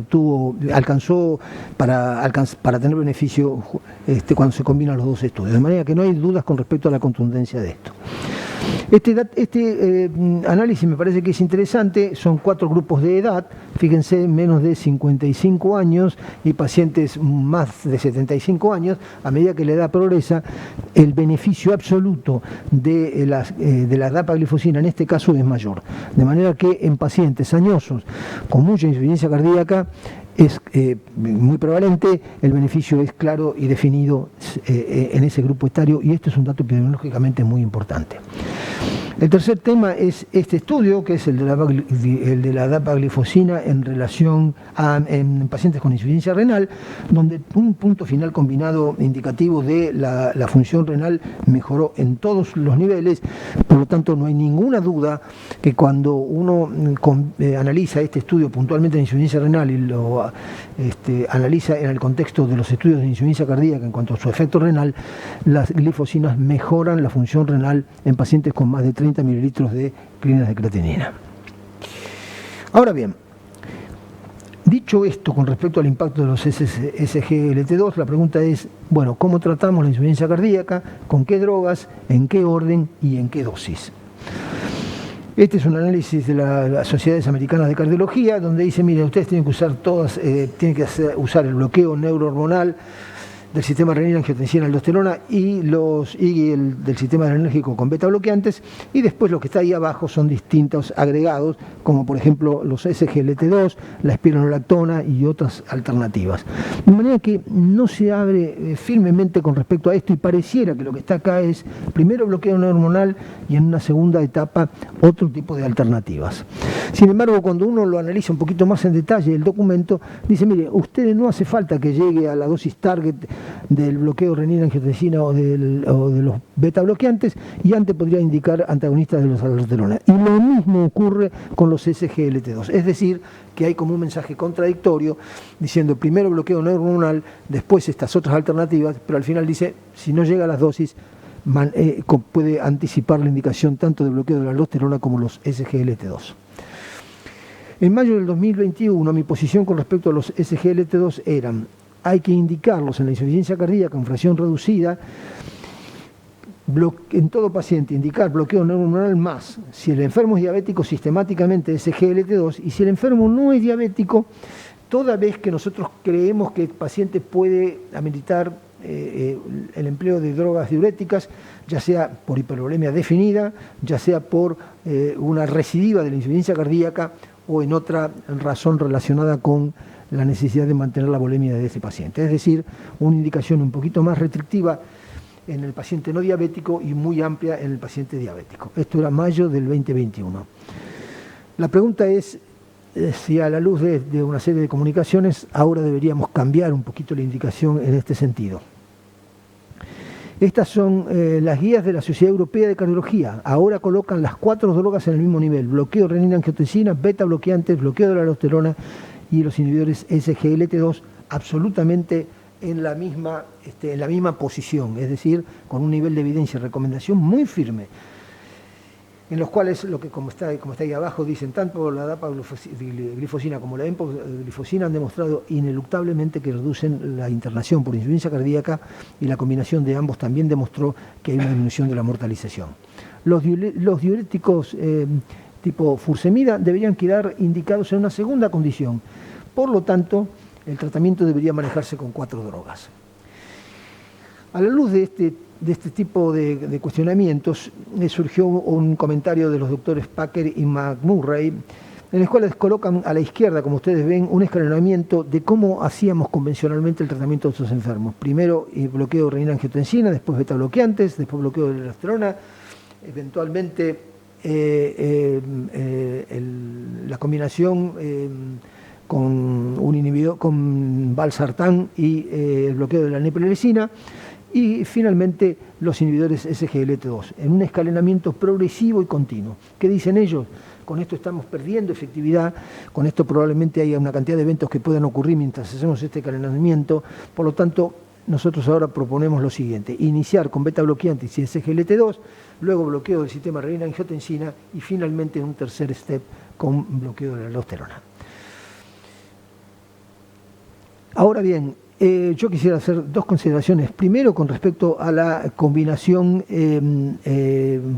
alcanzó para tener beneficio cuando se combinan los 2 estudios. De manera que no hay dudas con respecto a la contundencia de esto. Este análisis me parece que es interesante, son 4 grupos de edad, fíjense, menos de 55 años y pacientes más de 75 años. A medida que la edad progresa, el beneficio absoluto de la dapaglifosina en este caso es mayor. De manera que en pacientes añosos con mucha insuficiencia cardíaca es muy prevalente, el beneficio es claro y definido en ese grupo etario, y esto es un dato epidemiológicamente muy importante. El tercer tema es este estudio, que es el de la dapaglifosina en relación en pacientes con insuficiencia renal, donde un punto final combinado indicativo de la función renal mejoró en todos los niveles. Por lo tanto, no hay ninguna duda que cuando uno analiza este estudio puntualmente de insuficiencia renal y lo analiza en el contexto de los estudios de insuficiencia cardíaca en cuanto a su efecto renal, las glifosinas mejoran la función renal en pacientes con más de 30 mililitros de clínicas de creatinina. Ahora bien, dicho esto con respecto al impacto de los SGLT2, la pregunta es, bueno, ¿cómo tratamos la insuficiencia cardíaca? ¿Con qué drogas? ¿En qué orden? ¿Y en qué dosis? Este es un análisis de las Sociedades Americanas de Cardiología, donde dice, mire, ustedes tienen que usar usar el bloqueo neurohormonal del sistema renina-angiotensina-aldosterona y del sistema adrenérgico con beta bloqueantes, y después lo que está ahí abajo son distintos agregados, como por ejemplo los SGLT2, la espironolactona y otras alternativas. De manera que no se abre firmemente con respecto a esto, y pareciera que lo que está acá es primero bloqueo neurohormonal y en una segunda etapa otro tipo de alternativas. Sin embargo, cuando uno lo analiza un poquito más en detalle, el documento dice, mire, ustedes no hace falta que llegue a la dosis target del bloqueo renina-angiotensina o de los beta bloqueantes, y antes podría indicar antagonistas de los aldosterona. Y lo mismo ocurre con los SGLT2, es decir, que hay como un mensaje contradictorio diciendo primero bloqueo neuronal, después estas otras alternativas, pero al final dice, si no llega a las dosis, puede anticipar la indicación tanto de bloqueo de la aldosterona como los SGLT2. En mayo del 2021, mi posición con respecto a los SGLT2 eran: hay que indicarlos en la insuficiencia cardíaca con fracción reducida, en todo paciente, indicar bloqueo neuronal más. Si el enfermo es diabético, sistemáticamente SGLT2, y si el enfermo no es diabético, toda vez que nosotros creemos que el paciente puede ameritar el empleo de drogas diuréticas, ya sea por hipervolemia definida, ya sea por una recidiva de la insuficiencia cardíaca o en otra razón relacionada con la necesidad de mantener la volemia de ese paciente. Es decir, una indicación un poquito más restrictiva en el paciente no diabético y muy amplia en el paciente diabético. Esto era mayo del 2021. La pregunta es si a la luz de una serie de comunicaciones ahora deberíamos cambiar un poquito la indicación en este sentido. Estas son las guías de la Sociedad Europea de Cardiología. Ahora colocan las 4 drogas en el mismo nivel: bloqueo renina-angiotensina, beta bloqueantes, bloqueo de la aldosterona y los inhibidores SGLT2, absolutamente en la misma posición, es decir, con un nivel de evidencia y recomendación muy firme, en los cuales, como está ahí abajo, dicen tanto la dapaglifosina como la empaglifosina han demostrado ineluctablemente que reducen la internación por insuficiencia cardíaca, y la combinación de ambos también demostró que hay una disminución de la mortalización. Los diuréticos tipo fursemida deberían quedar indicados en una segunda condición. Por lo tanto, el tratamiento debería manejarse con 4 drogas. A la luz de este tipo de cuestionamientos, surgió un comentario de los doctores Packer y McMurray, en los cuales colocan a la izquierda, como ustedes ven, un escalonamiento de cómo hacíamos convencionalmente el tratamiento de estos enfermos. Primero bloqueo de renina-angiotensina, después beta bloqueantes, después bloqueo de la aldosterona, eventualmente la combinación con un inhibidor, con valsartán y el bloqueo de la neprilecina, y finalmente los inhibidores SGLT2, en un escalonamiento progresivo y continuo. ¿Qué dicen ellos? Con esto estamos perdiendo efectividad, con esto probablemente haya una cantidad de eventos que puedan ocurrir mientras hacemos este escalonamiento. Por lo tanto, nosotros ahora proponemos lo siguiente: iniciar con beta bloqueantes y SGLT2, luego bloqueo del sistema renina-angiotensina y finalmente en un tercer step con bloqueo de la aldosterona. Ahora bien, yo quisiera hacer 2 consideraciones. Primero, con respecto a la combinación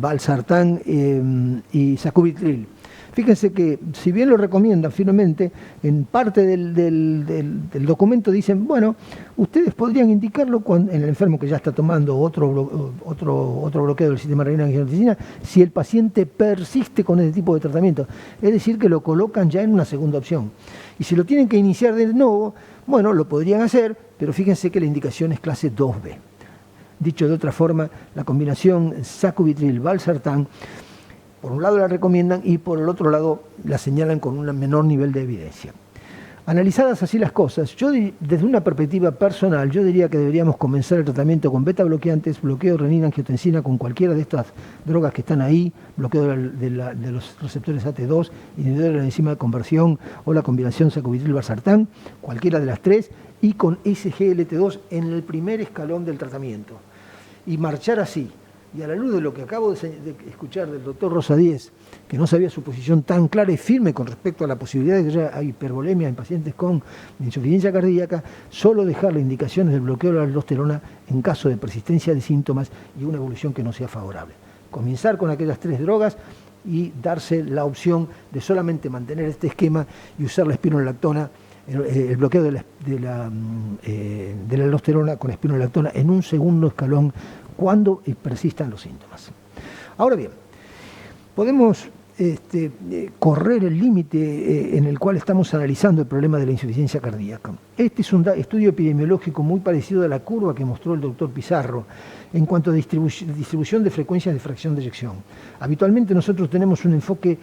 valsartán y sacubitril. Fíjense que, si bien lo recomiendan firmemente, en parte del documento dicen, bueno, ustedes podrían indicarlo en el enfermo que ya está tomando otro bloqueo del sistema renina-angiotensina, si el paciente persiste con ese tipo de tratamiento. Es decir, que lo colocan ya en una segunda opción. Y si lo tienen que iniciar de nuevo, bueno, lo podrían hacer, pero fíjense que la indicación es clase 2B. Dicho de otra forma, la combinación sacubitril-valsartán, por un lado la recomiendan y por el otro lado la señalan con un menor nivel de evidencia. Analizadas así las cosas, yo desde una perspectiva personal, yo diría que deberíamos comenzar el tratamiento con beta bloqueantes, bloqueo de renina-angiotensina con cualquiera de estas drogas que están ahí, bloqueo de los receptores AT2, inhibidor de la enzima de conversión o la combinación sacubitril-valsartán, cualquiera de las 3, y con SGLT2 en el primer escalón del tratamiento. Y marchar así. Y a la luz de lo que acabo de escuchar del doctor Rosadíez, que no sabía su posición tan clara y firme con respecto a la posibilidad de que haya hipervolemia en pacientes con insuficiencia cardíaca, solo dejar las indicaciones del bloqueo de la aldosterona en caso de persistencia de síntomas y una evolución que no sea favorable. Comenzar con aquellas 3 drogas y darse la opción de solamente mantener este esquema y usar la espironolactona, el bloqueo de la aldosterona con espironolactona en un segundo escalón cuando persistan los síntomas. Ahora bien, podemos correr el límite en el cual estamos analizando el problema de la insuficiencia cardíaca. Este es un estudio epidemiológico muy parecido a la curva que mostró el doctor Pizarro en cuanto a distribución de frecuencias de fracción de eyección. Habitualmente nosotros tenemos un enfoque,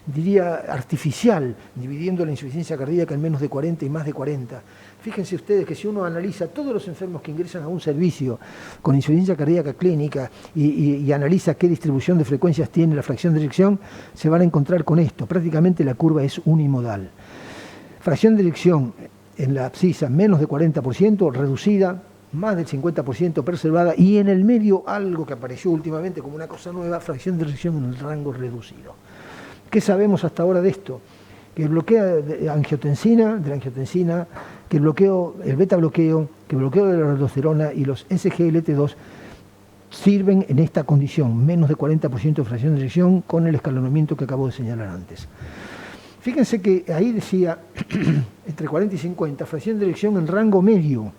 diría, artificial, dividiendo la insuficiencia cardíaca en menos de 40 y más de 40. Fíjense ustedes que si uno analiza todos los enfermos que ingresan a un servicio con insuficiencia cardíaca clínica y analiza qué distribución de frecuencias tiene la fracción de eyección, se van a encontrar con esto. Prácticamente la curva es unimodal. Fracción de eyección en la abscisa menos de 40%, reducida, más del 50% preservada, y en el medio algo que apareció últimamente como una cosa nueva, fracción de eyección en el rango reducido. ¿Qué sabemos hasta ahora de esto? Que bloquea de la angiotensina, que el beta bloqueo, que el bloqueo de la aldosterona y los SGLT2 sirven en esta condición, menos de 40% de fracción de eyección con el escalonamiento que acabo de señalar antes. Fíjense que ahí decía entre 40 y 50, fracción de eyección en rango medio.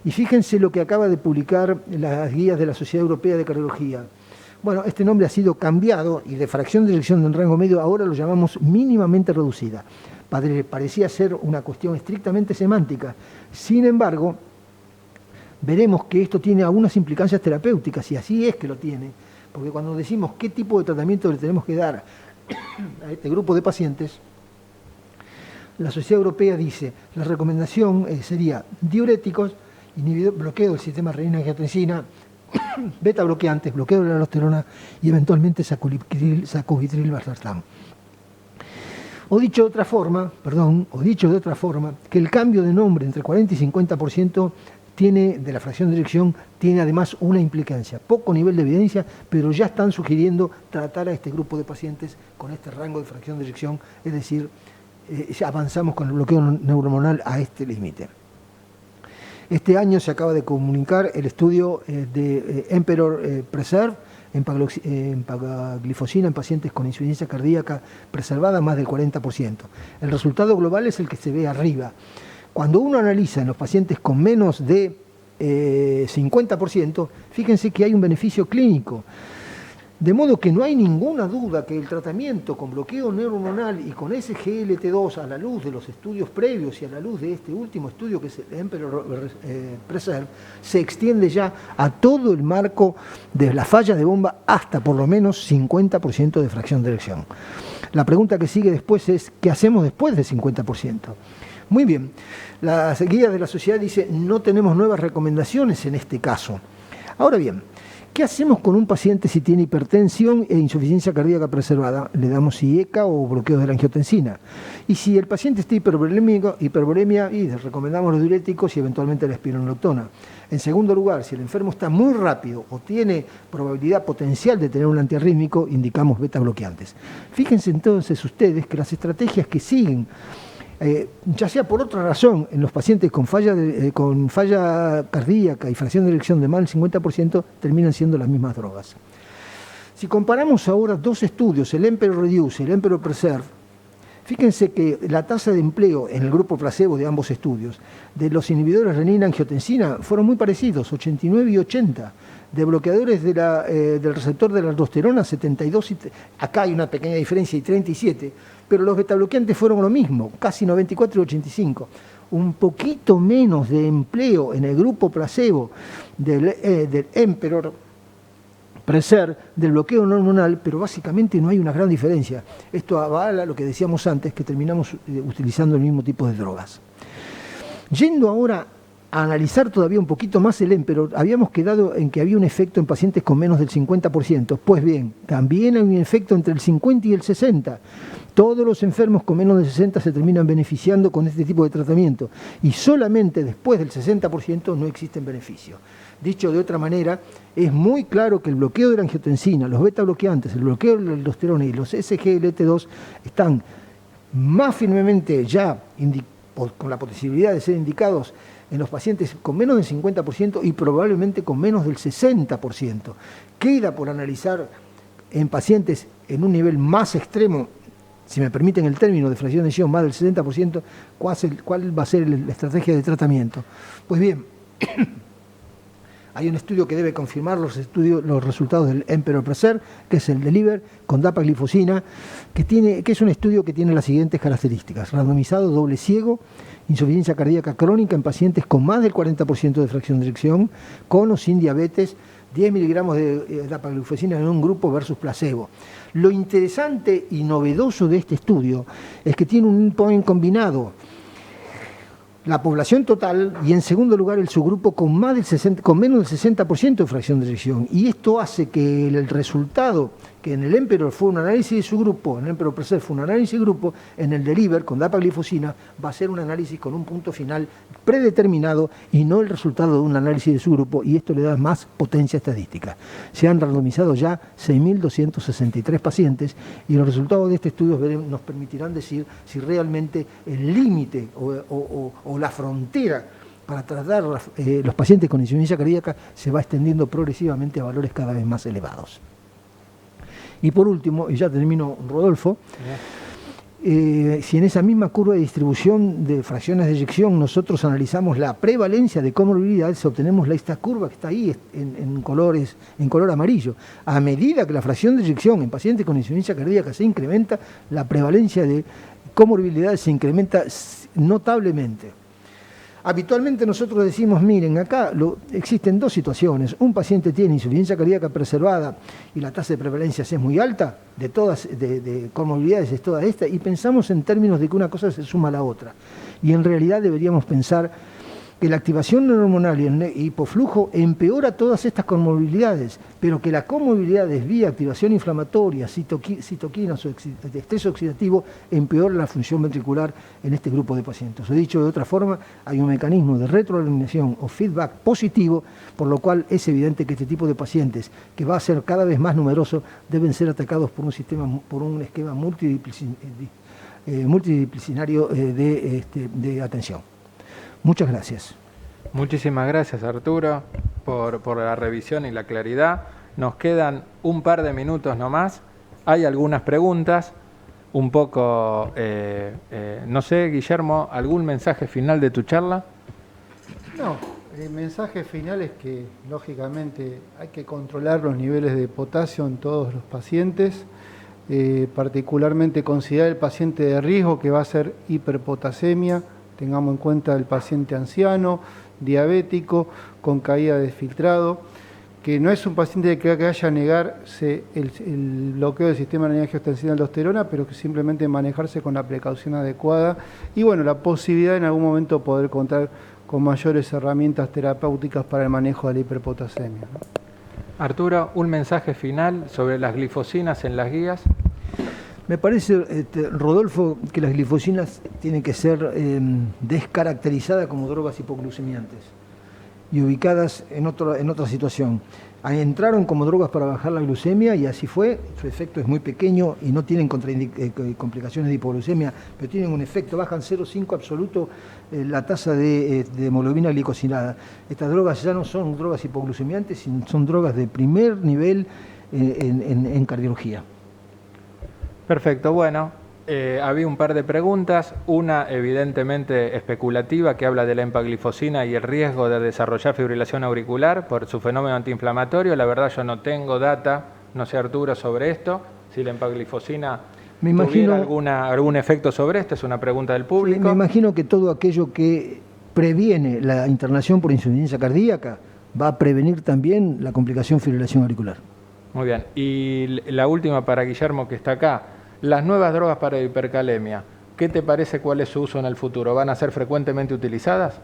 Y fíjense lo que acaba de publicar las guías de la Sociedad Europea de Cardiología. Bueno, este nombre ha sido cambiado y de fracción de eyección en rango medio ahora lo llamamos mínimamente reducida. Parecía ser una cuestión estrictamente semántica. Sin embargo, veremos que esto tiene algunas implicancias terapéuticas, y así es que lo tiene, porque cuando decimos qué tipo de tratamiento le tenemos que dar a este grupo de pacientes, la Sociedad Europea dice, la recomendación sería diuréticos, bloqueo del sistema renina-angiotensina, beta bloqueantes, bloqueo de la aldosterona y eventualmente sacubitril/valsartán. O dicho de otra forma, que el cambio de nombre entre 40 y 50% de la fracción de eyección tiene además una implicancia. Poco nivel de evidencia, pero ya están sugiriendo tratar a este grupo de pacientes con este rango de fracción de eyección, es decir, ya avanzamos con el bloqueo neurohormonal a este límite. Este año se acaba de comunicar el estudio de Emperor Preserve, empaglifosina en pacientes con insuficiencia cardíaca preservada más del 40%. El resultado global es el que se ve arriba. Cuando uno analiza en los pacientes con menos de 50%, fíjense que hay un beneficio clínico. De modo que no hay ninguna duda que el tratamiento con bloqueo neuronal y con SGLT2 a la luz de los estudios previos y a la luz de este último estudio que es el Emperor Preserve, se extiende ya a todo el marco de la falla de bomba hasta por lo menos 50% de fracción de eyección. La pregunta que sigue después es, ¿qué hacemos después del 50%? Muy bien, la guía de la sociedad dice, no tenemos nuevas recomendaciones en este caso. Ahora bien, ¿qué hacemos con un paciente si tiene hipertensión e insuficiencia cardíaca preservada? Le damos IECA o bloqueo de la angiotensina. Y si el paciente está hipervolemia, y le recomendamos los diuréticos y eventualmente la espironolactona. En segundo lugar, si el enfermo está muy rápido o tiene probabilidad potencial de tener un antiarrítmico, indicamos beta bloqueantes. Fíjense entonces ustedes que las estrategias que siguen, ya sea por otra razón, en los pacientes con falla cardíaca y fracción de eyección de más del 50%, terminan siendo las mismas drogas. Si comparamos ahora dos estudios, el Emperor Reduce y el Emperor Preserve, fíjense que la tasa de empleo en el grupo placebo de ambos estudios de los inhibidores renina-angiotensina fueron muy parecidos, 89 y 80. De bloqueadores del receptor de la aldosterona, 72, acá hay una pequeña diferencia, y 37, pero los betabloqueantes fueron lo mismo, casi 94 y 85. Un poquito menos de empleo en el grupo placebo del Emperor Preserve, del bloqueo neuronal, pero básicamente no hay una gran diferencia. Esto avala lo que decíamos antes, que terminamos utilizando el mismo tipo de drogas. Yendo ahora a analizar todavía un poquito más el Emperor, habíamos quedado en que había un efecto en pacientes con menos del 50%. Pues bien, también hay un efecto entre el 50 y el 60%. Todos los enfermos con menos de 60 se terminan beneficiando con este tipo de tratamiento y solamente después del 60% no existen beneficios. Dicho de otra manera, es muy claro que el bloqueo de la angiotensina, los beta bloqueantes, el bloqueo de la aldosterona y los SGLT2 están más firmemente ya con la posibilidad de ser indicados en los pacientes con menos del 50% y probablemente con menos del 60%. Queda por analizar en pacientes en un nivel más extremo, si me permiten el término, de fracción de eyección más del 60%, cuál va a ser la estrategia de tratamiento. Pues bien, Hay un estudio que debe confirmar los resultados del Emperor-Preserve, que es el DELIVER con dapaglifosina, que es un estudio que tiene las siguientes características: randomizado, doble ciego, insuficiencia cardíaca crónica en pacientes con más del 40% de fracción de eyección, con o sin diabetes, 10 miligramos de dapaglifosina en un grupo versus placebo. Lo interesante y novedoso de este estudio es que tiene un endpoint combinado: la población total y, en segundo lugar, el subgrupo con menos del 60% de fracción de eyección. Y esto hace que el resultado, que en el Emperor fue un análisis de subgrupo, en el Emperor Preserve fue un análisis de grupo, en el DELIVER con dapaglifosina va a ser un análisis con un punto final predeterminado y no el resultado de un análisis de subgrupo, y esto le da más potencia estadística. Se han randomizado ya 6.263 pacientes y los resultados de este estudio nos permitirán decir si realmente el límite o la frontera para tratar los pacientes con insuficiencia cardíaca se va extendiendo progresivamente a valores cada vez más elevados. Y por último, y ya termino, Rodolfo, si en esa misma curva de distribución de fracciones de eyección nosotros analizamos la prevalencia de comorbilidades, obtenemos esta curva que está ahí en color amarillo. A medida que la fracción de eyección en pacientes con insuficiencia cardíaca se incrementa, la prevalencia de comorbilidades se incrementa notablemente. Habitualmente nosotros decimos, miren, acá existen dos situaciones. Un paciente tiene insuficiencia cardíaca preservada y la tasa de prevalencia es muy alta, de comorbilidades es toda esta, y pensamos en términos de que una cosa se suma a la otra. Y en realidad deberíamos pensar que la activación hormonal y el hipoflujo empeora todas estas comorbilidades, pero que la comorbilidad vía activación inflamatoria, citoquinas o de estrés oxidativo empeora la función ventricular en este grupo de pacientes. O dicho de otra forma, hay un mecanismo de retroalimentación o feedback positivo, por lo cual es evidente que este tipo de pacientes, que va a ser cada vez más numeroso, deben ser atacados por un esquema multidisciplinario de atención. Muchas gracias. Muchísimas gracias, Arturo, por la revisión y la claridad. Nos quedan un par de minutos nomás. Hay algunas preguntas, un poco, no sé, Guillermo, ¿algún mensaje final de tu charla? No, el mensaje final es que, lógicamente, hay que controlar los niveles de potasio en todos los pacientes, particularmente considerar el paciente de riesgo que va a ser hiperpotasemia. Tengamos en cuenta el paciente anciano, diabético, con caída de filtrado, que no es un paciente que haya negarse el bloqueo del sistema de angiotensina aldosterona, pero que simplemente manejarse con la precaución adecuada y, bueno, la posibilidad en algún momento poder contar con mayores herramientas terapéuticas para el manejo de la hiperpotasemia, ¿no? Arturo, un mensaje final sobre las glifosinas en las guías. Me parece, Rodolfo, que las glifosinas tienen que ser descaracterizadas como drogas hipoglucemiantes y ubicadas en otra situación. Entraron como drogas para bajar la glucemia y así fue. Su efecto es muy pequeño y no tienen complicaciones de hipoglucemia, pero tienen un efecto, bajan 0,5 absoluto la tasa de hemoglobina glicosilada. Estas drogas ya no son drogas hipoglucemiantes, sino son drogas de primer nivel en cardiología. Perfecto, bueno, había un par de preguntas, una evidentemente especulativa que habla de la empaglifosina y el riesgo de desarrollar fibrilación auricular por su fenómeno antiinflamatorio. La verdad yo no tengo data, no sé, Arturo, sobre esto, si la empaglifosina tuviera algún efecto sobre esto, es una pregunta del público. Sí, me imagino que todo aquello que previene la internación por insuficiencia cardíaca va a prevenir también la complicación fibrilación auricular. Muy bien, y la última para Guillermo, que está acá. Las nuevas drogas para hipercalemia, ¿qué te parece cuál es su uso en el futuro? ¿Van a ser frecuentemente utilizadas?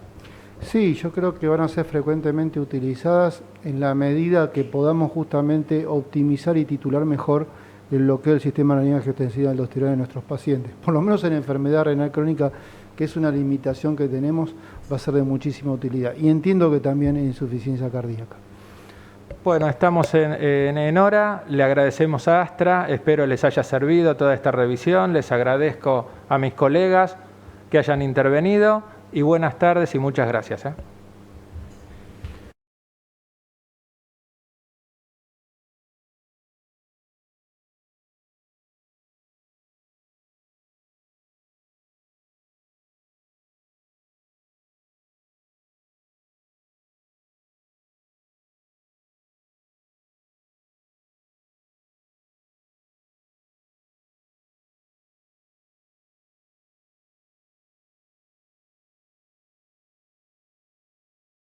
Sí, yo creo que van a ser frecuentemente utilizadas en la medida que podamos justamente optimizar y titular mejor el bloqueo del sistema de angiotensina aldosterona de nuestros pacientes. Por lo menos en enfermedad renal crónica, que es una limitación que tenemos, va a ser de muchísima utilidad. Y entiendo que también en insuficiencia cardíaca. Bueno, estamos en hora, le agradecemos a Astra, espero les haya servido toda esta revisión, les agradezco a mis colegas que hayan intervenido y buenas tardes y muchas gracias.